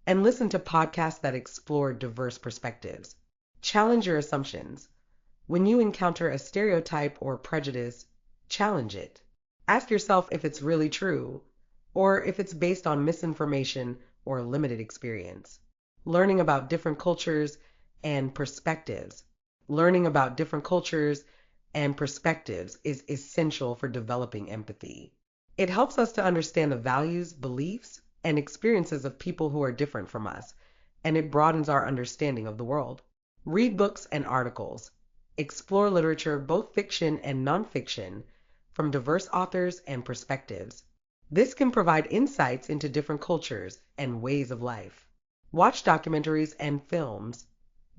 and listen to podcasts that explore diverse perspectives. Challenge your assumptions. When you encounter a stereotype or prejudice, challenge it. Ask yourself if it's really true, or if it's based on misinformation or limited experience. Learning about different cultures and perspectives. Learning about different cultures and perspectives is essential for developing empathy. It helps us to understand the values, beliefs, and experiences of people who are different from us, and it broadens our understanding of the world. Read books and articles. Explore literature, both fiction and nonfiction, from diverse authors and perspectives. This can provide insights into different cultures and ways of life. Watch documentaries and films.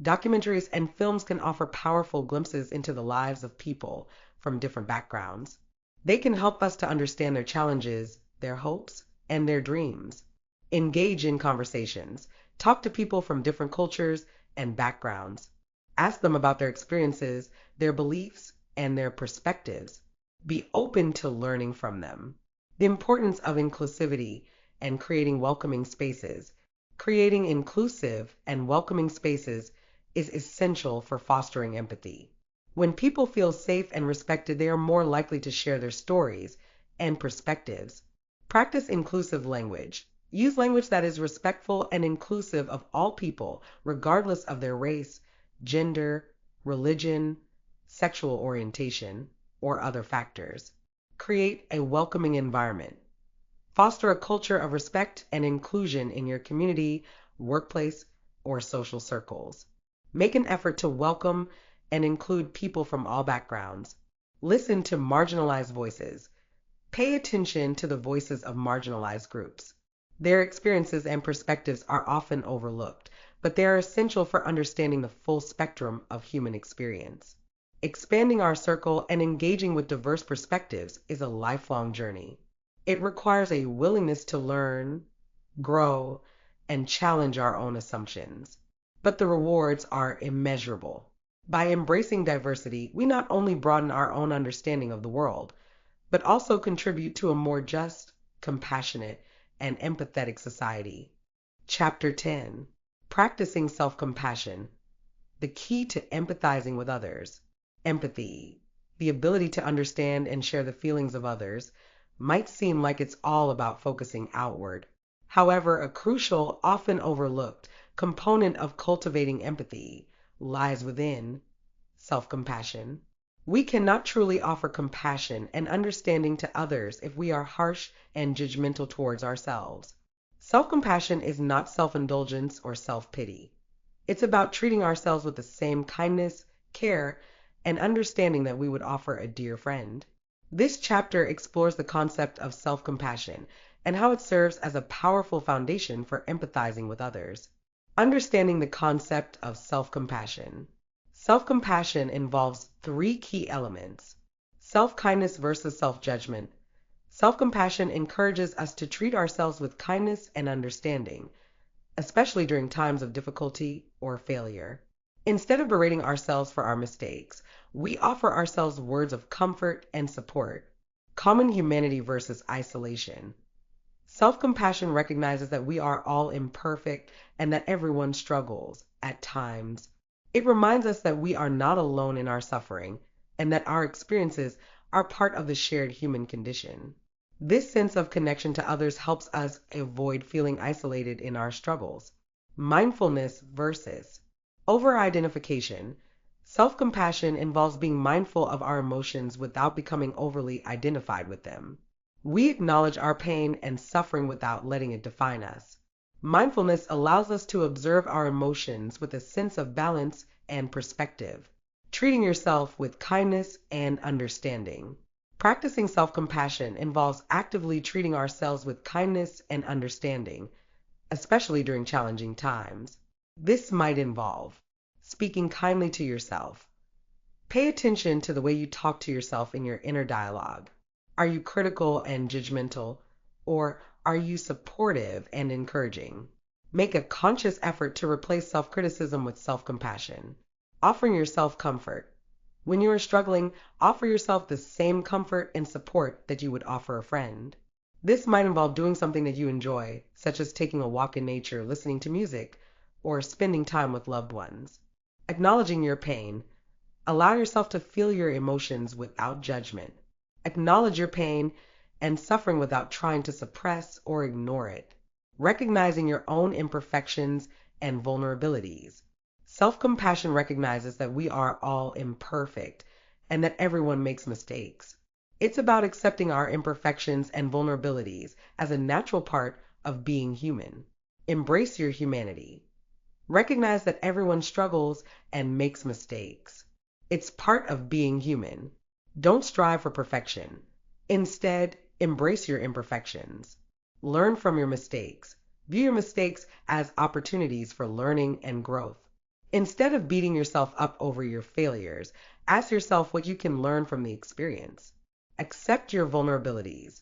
Documentaries and films can offer powerful glimpses into the lives of people from different backgrounds. They can help us to understand their challenges, their hopes, and their dreams. Engage in conversations. Talk to people from different cultures and backgrounds. Ask them about their experiences, their beliefs, and their perspectives. Be open to learning from them. The importance of inclusivity and creating welcoming spaces. Creating inclusive and welcoming spaces is essential for fostering empathy. When people feel safe and respected, they are more likely to share their stories and perspectives. Practice inclusive language. Use language that is respectful and inclusive of all people, regardless of their race, gender, religion, sexual orientation, or other factors. Create a welcoming environment. Foster a culture of respect and inclusion in your community, workplace, or social circles. Make an effort to welcome and include people from all backgrounds. Listen to marginalized voices. Pay attention to the voices of marginalized groups. Their experiences and perspectives are often overlooked, but they are essential for understanding the full spectrum of human experience. Expanding our circle and engaging with diverse perspectives is a lifelong journey. It requires a willingness to learn, grow, and challenge our own assumptions. But the rewards are immeasurable. By embracing diversity, we not only broaden our own understanding of the world, but also contribute to a more just, compassionate, and empathetic society. Chapter 10. Practicing Self-Compassion. The key to empathizing with others. Empathy, the ability to understand and share the feelings of others, might seem like it's all about focusing outward. However, a crucial, often overlooked, component of cultivating empathy lies within self-compassion. We cannot truly offer compassion and understanding to others if we are harsh and judgmental towards ourselves. Self-compassion is not self-indulgence or self-pity. It's about treating ourselves with the same kindness, care, and understanding that we would offer a dear friend. This chapter explores the concept of self-compassion and how it serves as a powerful foundation for empathizing with others. Understanding the concept of self-compassion. Self-compassion involves three key elements: self-kindness versus self-judgment. Self-compassion encourages us to treat ourselves with kindness and understanding, especially during times of difficulty or failure. Instead of berating ourselves for our mistakes, we offer ourselves words of comfort and support. Common humanity versus isolation. Self-compassion recognizes that we are all imperfect and that everyone struggles at times. It reminds us that we are not alone in our suffering and that our experiences are part of the shared human condition. This sense of connection to others helps us avoid feeling isolated in our struggles. Mindfulness versus over-identification. Self-compassion involves being mindful of our emotions without becoming overly identified with them. We acknowledge our pain and suffering without letting it define us. Mindfulness allows us to observe our emotions with a sense of balance and perspective, treating yourself with kindness and understanding. Practicing self-compassion involves actively treating ourselves with kindness and understanding, especially during challenging times. This might involve speaking kindly to yourself. Pay attention to the way you talk to yourself in your inner dialogue. Are you critical and judgmental, or are you supportive and encouraging? Make a conscious effort to replace self-criticism with self-compassion. Offering yourself comfort. When you are struggling, offer yourself the same comfort and support that you would offer a friend. This might involve doing something that you enjoy, such as taking a walk in nature, listening to music, or spending time with loved ones. Acknowledging your pain. Allow yourself to feel your emotions without judgment. Acknowledge your pain and suffering without trying to suppress or ignore it. Recognizing your own imperfections and vulnerabilities. Self-compassion recognizes that we are all imperfect and that everyone makes mistakes. It's about accepting our imperfections and vulnerabilities as a natural part of being human. Embrace your humanity. Recognize that everyone struggles and makes mistakes. It's part of being human. Don't strive for perfection. Instead, embrace your imperfections. Learn from your mistakes. View your mistakes as opportunities for learning and growth. Instead of beating yourself up over your failures, ask yourself what you can learn from the experience. Accept your vulnerabilities.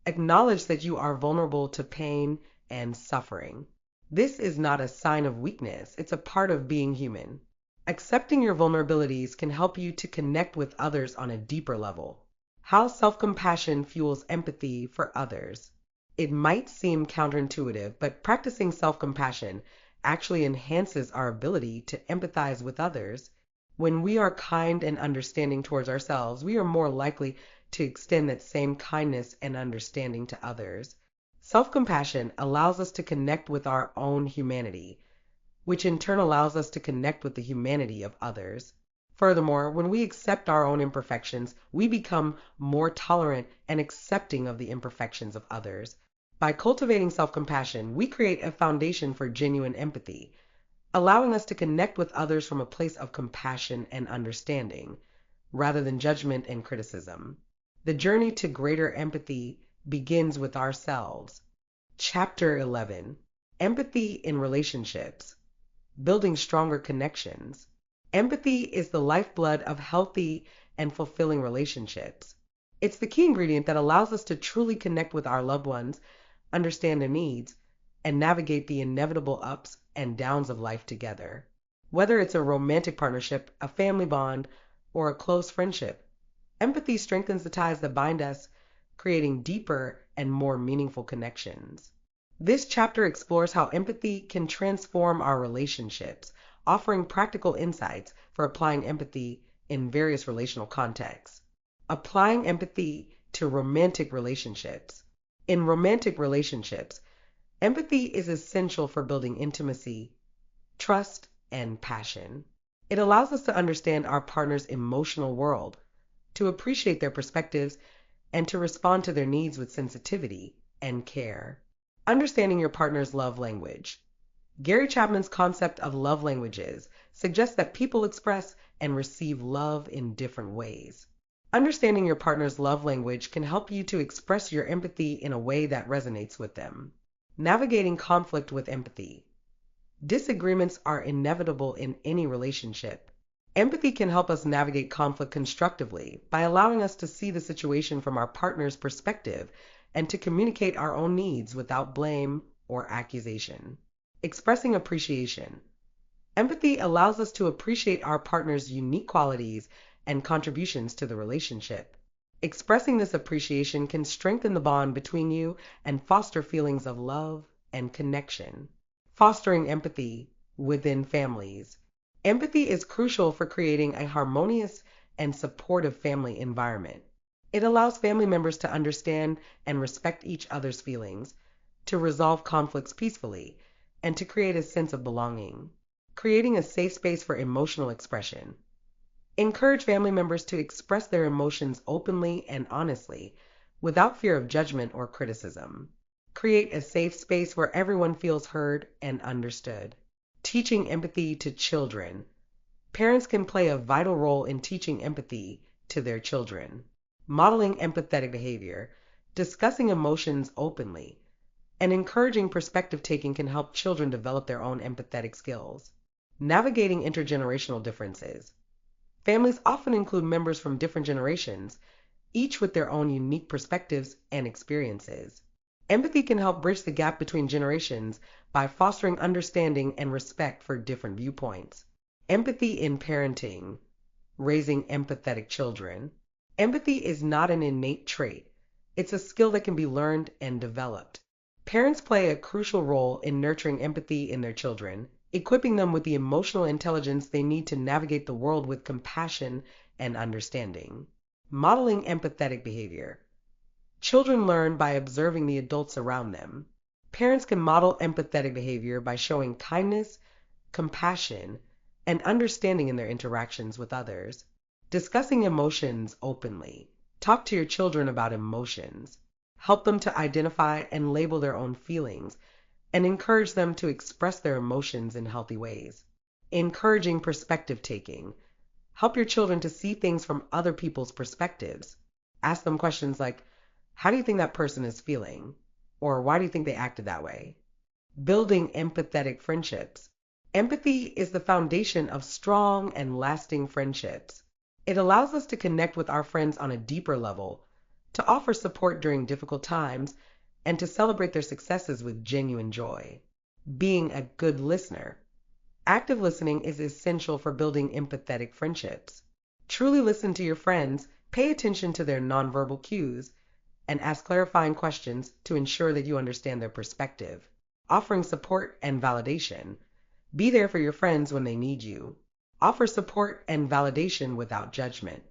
Acknowledge that you are vulnerable to pain and suffering. This is not a sign of weakness, it's a part of being human. Accepting your vulnerabilities can help you to connect with others on a deeper level. How self-compassion fuels empathy for others. It might seem counterintuitive, but practicing self-compassion actually enhances our ability to empathize with others. When we are kind and understanding towards ourselves, we are more likely to extend that same kindness and understanding to others. Self-compassion allows us to connect with our own humanity, which in turn allows us to connect with the humanity of others. Furthermore, when we accept our own imperfections, we become more tolerant and accepting of the imperfections of others. By cultivating self-compassion, we create a foundation for genuine empathy, allowing us to connect with others from a place of compassion and understanding, rather than judgment and criticism. The journey to greater empathy begins with ourselves. Chapter 11. Empathy in Relationships. Building stronger connections. Empathy is the lifeblood of healthy and fulfilling relationships. It's the key ingredient that allows us to truly connect with our loved ones, understand their needs, and navigate the inevitable ups and downs of life together. Whether it's a romantic partnership, a family bond, or a close friendship, empathy strengthens the ties that bind us, creating deeper and more meaningful connections. This chapter explores how empathy can transform our relationships, offering practical insights for applying empathy in various relational contexts. Applying empathy to romantic relationships. In romantic relationships, empathy is essential for building intimacy, trust, and passion. It allows us to understand our partner's emotional world, to appreciate their perspectives, and to respond to their needs with sensitivity and care. Understanding your partner's love language. Gary Chapman's concept of love languages suggests that people express and receive love in different ways. Understanding your partner's love language can help you to express your empathy in a way that resonates with them. Navigating conflict with empathy. Disagreements are inevitable in any relationship. Empathy can help us navigate conflict constructively by allowing us to see the situation from our partner's perspective and to communicate our own needs without blame or accusation. Expressing appreciation. Empathy allows us to appreciate our partner's unique qualities and contributions to the relationship. Expressing this appreciation can strengthen the bond between you and foster feelings of love and connection. Fostering empathy within families. Empathy is crucial for creating a harmonious and supportive family environment. It allows family members to understand and respect each other's feelings, to resolve conflicts peacefully, and to create a sense of belonging. Creating a safe space for emotional expression. Encourage family members to express their emotions openly and honestly, without fear of judgment or criticism. Create a safe space where everyone feels heard and understood. Teaching empathy to children. Parents can play a vital role in teaching empathy to their children. Modeling empathetic behavior, discussing emotions openly, and encouraging perspective taking can help children develop their own empathetic skills. Navigating intergenerational differences. Families often include members from different generations, each with their own unique perspectives and experiences. Empathy can help bridge the gap between generations by fostering understanding and respect for different viewpoints. Empathy in parenting, raising empathetic children. Empathy is not an innate trait. It's a skill that can be learned and developed. Parents play a crucial role in nurturing empathy in their children, equipping them with the emotional intelligence they need to navigate the world with compassion and understanding. Modeling empathetic behavior. Children learn by observing the adults around them. Parents can model empathetic behavior by showing kindness, compassion, and understanding in their interactions with others. Discussing emotions openly. Talk to your children about emotions. Help them to identify and label their own feelings, and encourage them to express their emotions in healthy ways. Encouraging perspective taking. Help your children to see things from other people's perspectives. Ask them questions like, how do you think that person is feeling? Or why do you think they acted that way? Building empathetic friendships. Empathy is the foundation of strong and lasting friendships. It allows us to connect with our friends on a deeper level, to offer support during difficult times, and to celebrate their successes with genuine joy. Being a good listener. Active listening is essential for building empathetic friendships. Truly listen to your friends, pay attention to their nonverbal cues, and ask clarifying questions to ensure that you understand their perspective. Offering support and validation. Be there for your friends when they need you. Offer support and validation without judgment.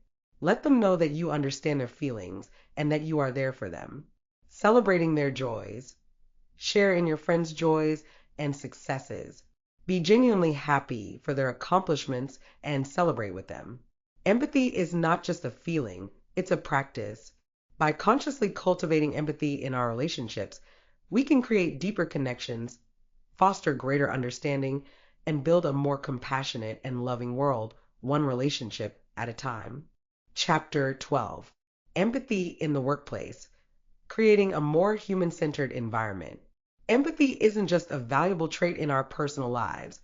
Let them know that you understand their feelings and that you are there for them. Celebrating their joys. Share in your friends' joys and successes. Be genuinely happy for their accomplishments and celebrate with them. Empathy is not just a feeling, it's a practice. By consciously cultivating empathy in our relationships, we can create deeper connections, foster greater understanding, and build a more compassionate and loving world, one relationship at a time. Chapter 12. Empathy in the Workplace. Creating a more human-centered environment. Empathy isn't just a valuable trait in our personal lives.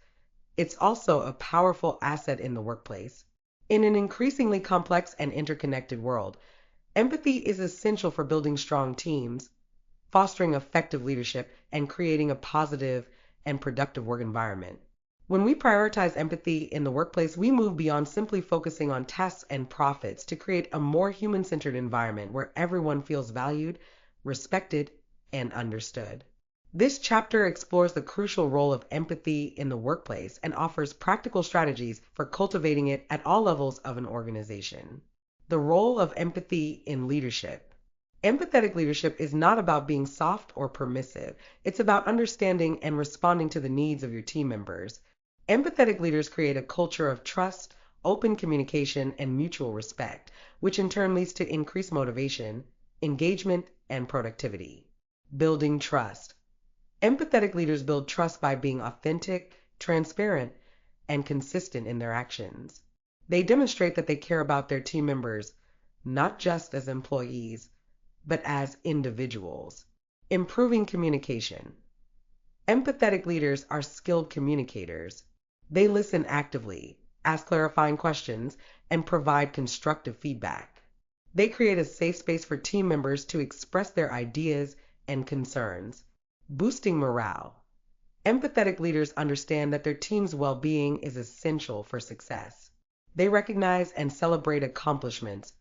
It's also a powerful asset in the workplace. In an increasingly complex and interconnected world, empathy is essential for building strong teams, fostering effective leadership, and creating a positive and productive work environment. When we prioritize empathy in the workplace, we move beyond simply focusing on tasks and profits to create a more human-centered environment where everyone feels valued, respected, and understood. This chapter explores the crucial role of empathy in the workplace and offers practical strategies for cultivating it at all levels of an organization. The role of empathy in leadership. Empathetic leadership is not about being soft or permissive. It's about understanding and responding to the needs of your team members. Empathetic leaders create a culture of trust, open communication, and mutual respect, which in turn leads to increased motivation, engagement, and productivity. Building trust. Empathetic leaders build trust by being authentic, transparent, and consistent in their actions. They demonstrate that they care about their team members, not just as employees, but as individuals. Improving communication. Empathetic leaders are skilled communicators. They listen actively, ask clarifying questions, and provide constructive feedback. They create a safe space for team members to express their ideas and concerns, boosting morale. Empathetic leaders understand that their team's well-being is essential for success. They recognize and celebrate accomplishments,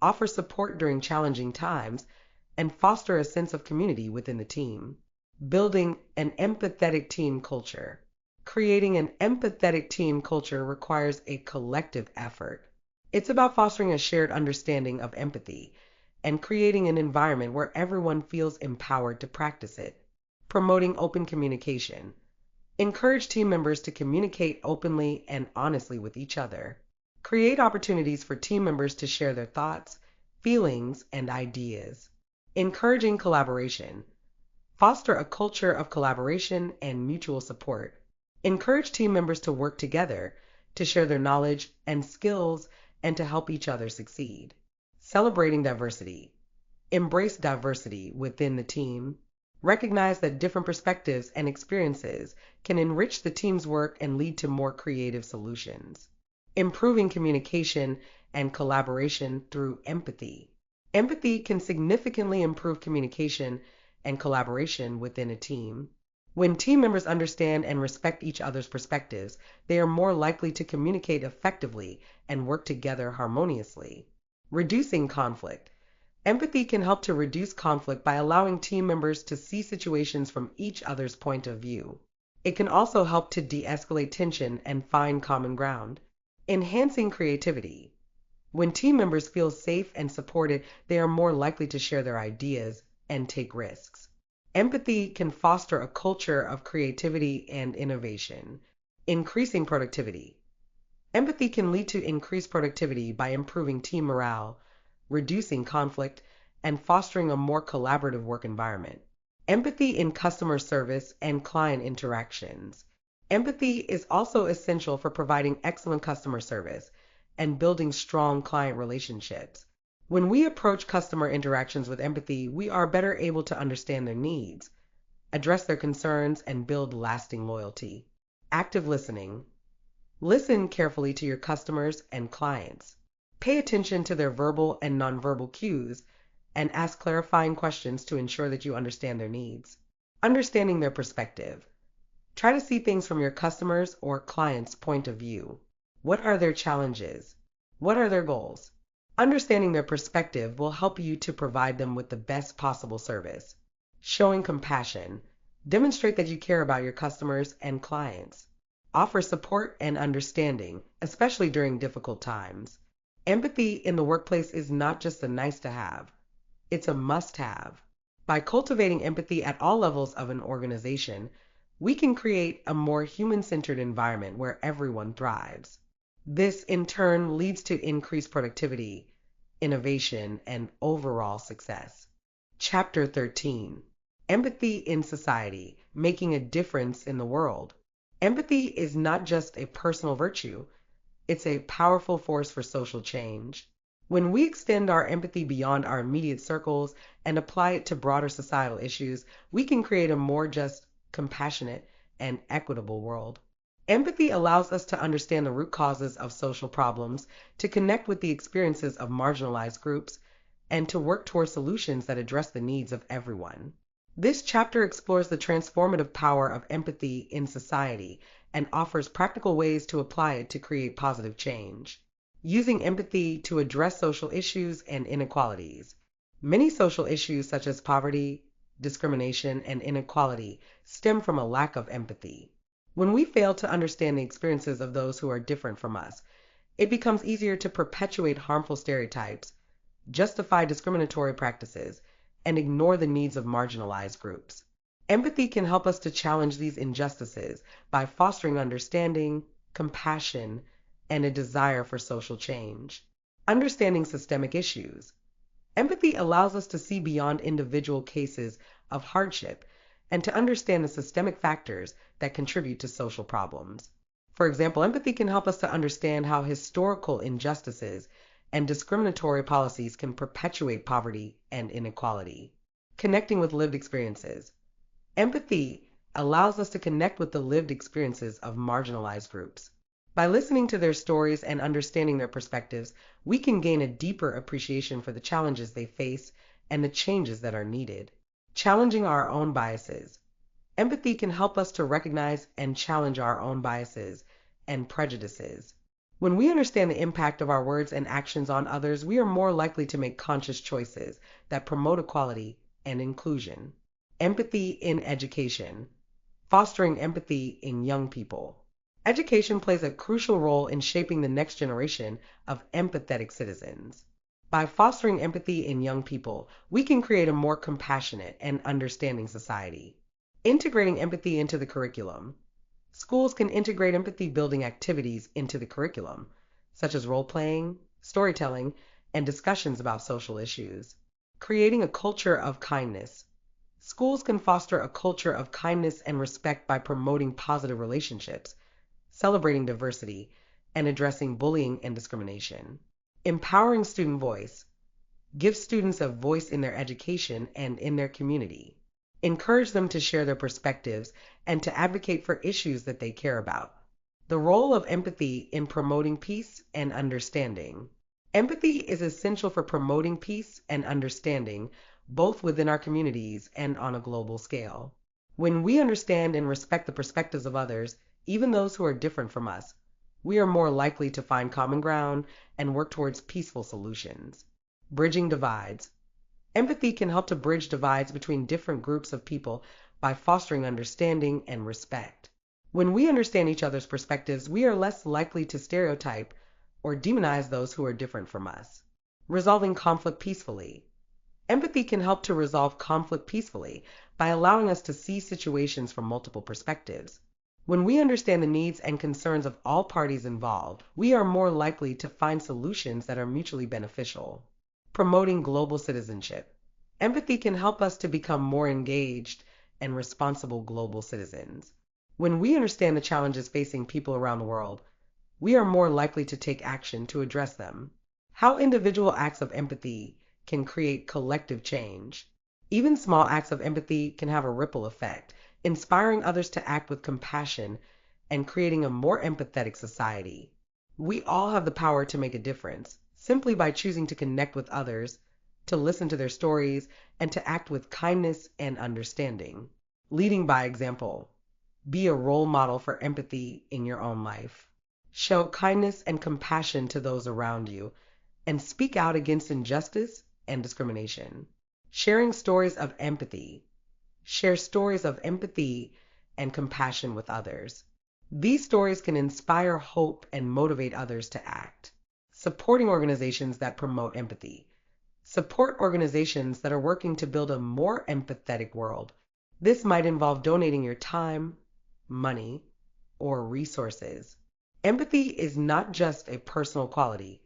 offer support during challenging times, and foster a sense of community within the team. Building an empathetic team culture. Creating an empathetic team culture requires a collective effort. It's about fostering a shared understanding of empathy and creating an environment where everyone feels empowered to practice it. Promoting open communication. Encourage team members to communicate openly and honestly with each other. Create opportunities for team members to share their thoughts, feelings, and ideas. Encouraging collaboration. Foster a culture of collaboration and mutual support. Encourage team members to work together, to share their knowledge and skills, and to help each other succeed. Celebrating diversity. Embrace diversity within the team. Recognize that different perspectives and experiences can enrich the team's work and lead to more creative solutions. Improving communication and collaboration through empathy. Empathy can significantly improve communication and collaboration within a team. When team members understand and respect each other's perspectives, they are more likely to communicate effectively and work together harmoniously. Reducing conflict. Empathy can help to reduce conflict by allowing team members to see situations from each other's point of view. It can also help to de-escalate tension and find common ground. Enhancing creativity. When team members feel safe and supported, they are more likely to share their ideas and take risks. Empathy can foster a culture of creativity and innovation. Increasing productivity. Empathy can lead to increased productivity by improving team morale, reducing conflict, and fostering a more collaborative work environment. Empathy in customer service and client interactions. Empathy is also essential for providing excellent customer service and building strong client relationships. When we approach customer interactions with empathy, we are better able to understand their needs, address their concerns, and build lasting loyalty. Active listening. Listen carefully to your customers and clients. Pay attention to their verbal and nonverbal cues and ask clarifying questions to ensure that you understand their needs. Understanding their perspective. Try to see things from your customers' or clients' point of view. What are their challenges? What are their goals? Understanding their perspective will help you to provide them with the best possible service. Showing compassion. Demonstrate that you care about your customers and clients. Offer support and understanding, especially during difficult times. Empathy in the workplace is not just a nice to have, it's a must have. By cultivating empathy at all levels of an organization, we can create a more human-centered environment where everyone thrives. This, in turn, leads to increased productivity, innovation, and overall success. Chapter 13. Empathy in Society, Making a Difference in the World. Empathy is not just a personal virtue, it's a powerful force for social change. When we extend our empathy beyond our immediate circles and apply it to broader societal issues, we can create a more just, compassionate, and equitable world. Empathy allows us to understand the root causes of social problems, to connect with the experiences of marginalized groups, and to work toward solutions that address the needs of everyone. This chapter explores the transformative power of empathy in society and offers practical ways to apply it to create positive change. Using empathy to address social issues and inequalities. Many social issues such as poverty, discrimination, and inequality stem from a lack of empathy. When we fail to understand the experiences of those who are different from us, it becomes easier to perpetuate harmful stereotypes, justify discriminatory practices, and ignore the needs of marginalized groups. Empathy can help us to challenge these injustices by fostering understanding, compassion, and a desire for social change. Understanding systemic issues. Empathy allows us to see beyond individual cases of hardship and to understand the systemic factors that contribute to social problems. For example, empathy can help us to understand how historical injustices and discriminatory policies can perpetuate poverty and inequality. Connecting with lived experiences. Empathy allows us to connect with the lived experiences of marginalized groups. By listening to their stories and understanding their perspectives, we can gain a deeper appreciation for the challenges they face and the changes that are needed. Challenging our own biases. Empathy can help us to recognize and challenge our own biases and prejudices. When we understand the impact of our words and actions on others, we are more likely to make conscious choices that promote equality and inclusion. Empathy in education. Fostering empathy in young people. Education plays a crucial role in shaping the next generation of empathetic citizens. By fostering empathy in young people, we can create a more compassionate and understanding society. Integrating empathy into the curriculum. Schools can integrate empathy-building activities into the curriculum, such as role-playing, storytelling, and discussions about social issues. Creating a culture of kindness. Schools can foster a culture of kindness and respect by promoting positive relationships, celebrating diversity, and addressing bullying and discrimination. Empowering student voice. Give students a voice in their education and in their community. Encourage them to share their perspectives and to advocate for issues that they care about. The role of empathy in promoting peace and understanding. Empathy is essential for promoting peace and understanding, both within our communities and on a global scale. When we understand and respect the perspectives of others, even those who are different from us, we are more likely to find common ground and work towards peaceful solutions. Bridging divides. Empathy can help to bridge divides between different groups of people by fostering understanding and respect. When we understand each other's perspectives, we are less likely to stereotype or demonize those who are different from us. Resolving conflict peacefully. Empathy can help to resolve conflict peacefully by allowing us to see situations from multiple perspectives. When we understand the needs and concerns of all parties involved, we are more likely to find solutions that are mutually beneficial. Promoting global citizenship. Empathy can help us to become more engaged and responsible global citizens. When we understand the challenges facing people around the world, we are more likely to take action to address them. How individual acts of empathy can create collective change. Even small acts of empathy can have a ripple effect, inspiring others to act with compassion and creating a more empathetic society. We all have the power to make a difference, simply by choosing to connect with others, to listen to their stories, and to act with kindness and understanding. Leading by example. Be a role model for empathy in your own life. Show kindness and compassion to those around you, and speak out against injustice and discrimination. Sharing stories of empathy. Share stories of empathy and compassion with others. These stories can inspire hope and motivate others to act. Supporting organizations that promote empathy. Support organizations that are working to build a more empathetic world. This might involve donating your time, money, or resources. Empathy is not just a personal quality,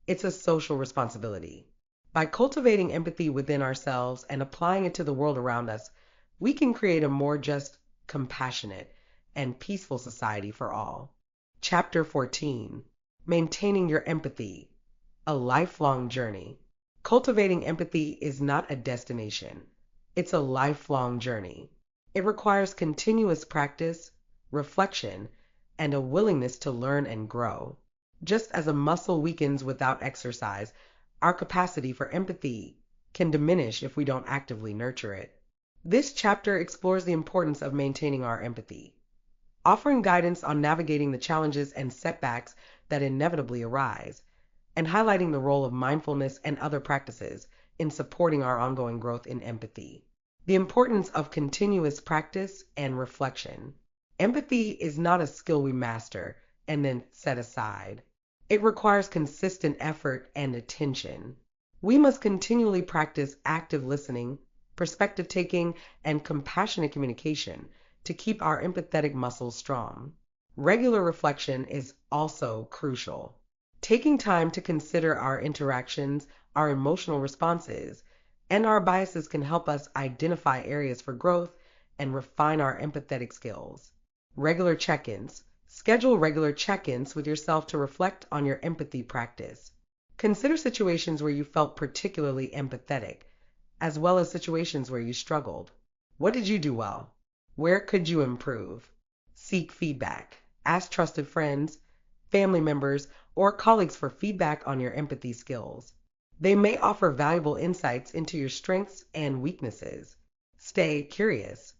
it's a social responsibility. By cultivating empathy within ourselves and applying it to the world around us, we can create a more just, compassionate, and peaceful society for all. Chapter 14. Maintaining your empathy, a lifelong journey. Cultivating empathy is not a destination. It's a lifelong journey. It requires continuous practice, reflection, and a willingness to learn and grow. Just as a muscle weakens without exercise, our capacity for empathy can diminish if we don't actively nurture it. This chapter explores the importance of maintaining our empathy, offering guidance on navigating the challenges and setbacks that inevitably arise, and highlighting the role of mindfulness and other practices in supporting our ongoing growth in empathy. The importance of continuous practice and reflection. Empathy is not a skill we master and then set aside. It requires consistent effort and attention. We must continually practice active listening, perspective taking, and compassionate communication to keep our empathetic muscles strong. Regular reflection is also crucial. Taking time to consider our interactions, our emotional responses, and our biases can help us identify areas for growth and refine our empathetic skills. Regular check-ins. Schedule regular check-ins with yourself to reflect on your empathy practice. Consider situations where you felt particularly empathetic, as well as situations where you struggled. What did you do well? Where could you improve? Seek feedback. Ask trusted friends, family members, or colleagues for feedback on your empathy skills. They may offer valuable insights into your strengths and weaknesses. Stay curious.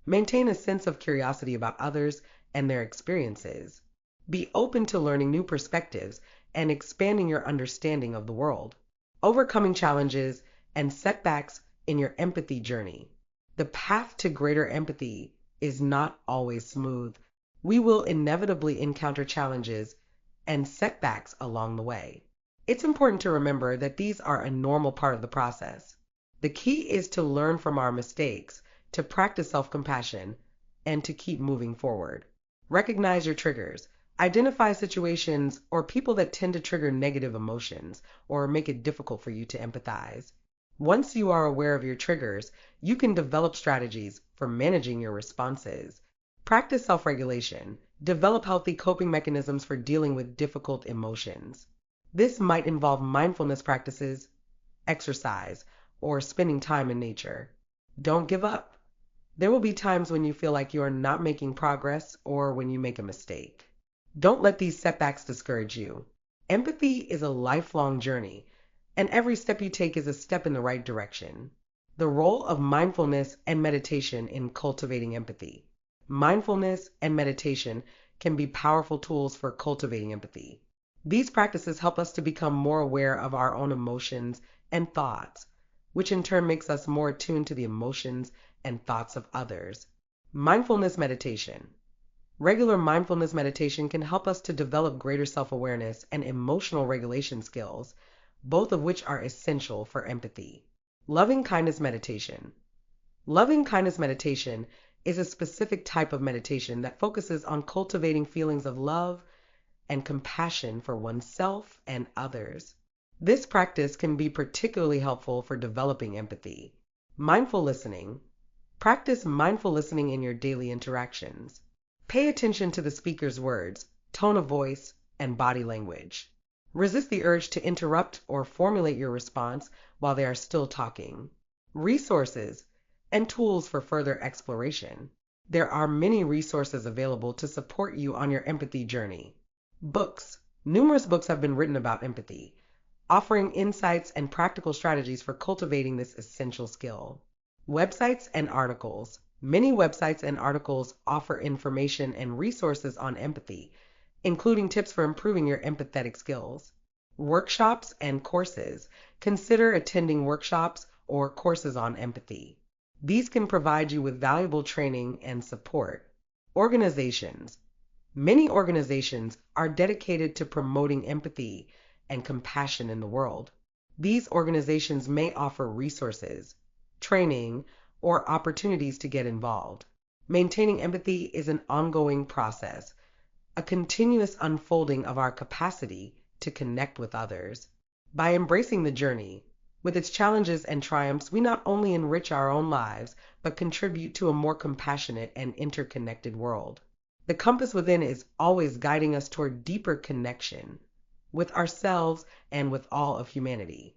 Maintain a sense of curiosity about others and their experiences. Be open to learning new perspectives and expanding your understanding of the world. Overcoming challenges and setbacks in your empathy journey. The path to greater empathy is not always smooth. We will inevitably encounter challenges and setbacks along the way. It's important to remember that these are a normal part of the process. The key is to learn from our mistakes, to practice self-compassion, and to keep moving forward. Recognize your triggers. Identify situations or people that tend to trigger negative emotions or make it difficult for you to empathize. Once you are aware of your triggers, you can develop strategies for managing your responses. Practice self-regulation. Develop healthy coping mechanisms for dealing with difficult emotions. This might involve mindfulness practices, exercise, or spending time in nature. Don't give up. There will be times when you feel like you are not making progress or when you make a mistake. Don't let these setbacks discourage you. Empathy is a lifelong journey, and every step you take is a step in the right direction. The role of mindfulness and meditation in cultivating empathy. Mindfulness and meditation can be powerful tools for cultivating empathy. These practices help us to become more aware of our own emotions and thoughts, which in turn makes us more attuned to the emotions and thoughts of others. Mindfulness meditation. Regular mindfulness meditation can help us to develop greater self-awareness and emotional regulation skills, both of which are essential for empathy. Loving kindness meditation. Loving kindness meditation is a specific type of meditation that focuses on cultivating feelings of love and compassion for oneself and others. This practice can be particularly helpful for developing empathy. Mindful listening. Practice mindful listening in your daily interactions. Pay attention to the speaker's words, tone of voice, and body language. Resist the urge to interrupt or formulate your response while they are still talking. Resources and tools for further exploration. There are many resources available to support you on your empathy journey. Books. Numerous books have been written about empathy, offering insights and practical strategies for cultivating this essential skill. Websites and articles. Many websites and articles offer information and resources on empathy, including tips for improving your empathetic skills. Workshops and courses. Consider attending workshops or courses on empathy. These can provide you with valuable training and support. Organizations. Many organizations are dedicated to promoting empathy and compassion in the world. These organizations may offer resources, training, or opportunities to get involved. Maintaining empathy is an ongoing process, a continuous unfolding of our capacity to connect with others. By embracing the journey, with its challenges and triumphs, we not only enrich our own lives, but contribute to a more compassionate and interconnected world. The compass within is always guiding us toward deeper connection with ourselves and with all of humanity.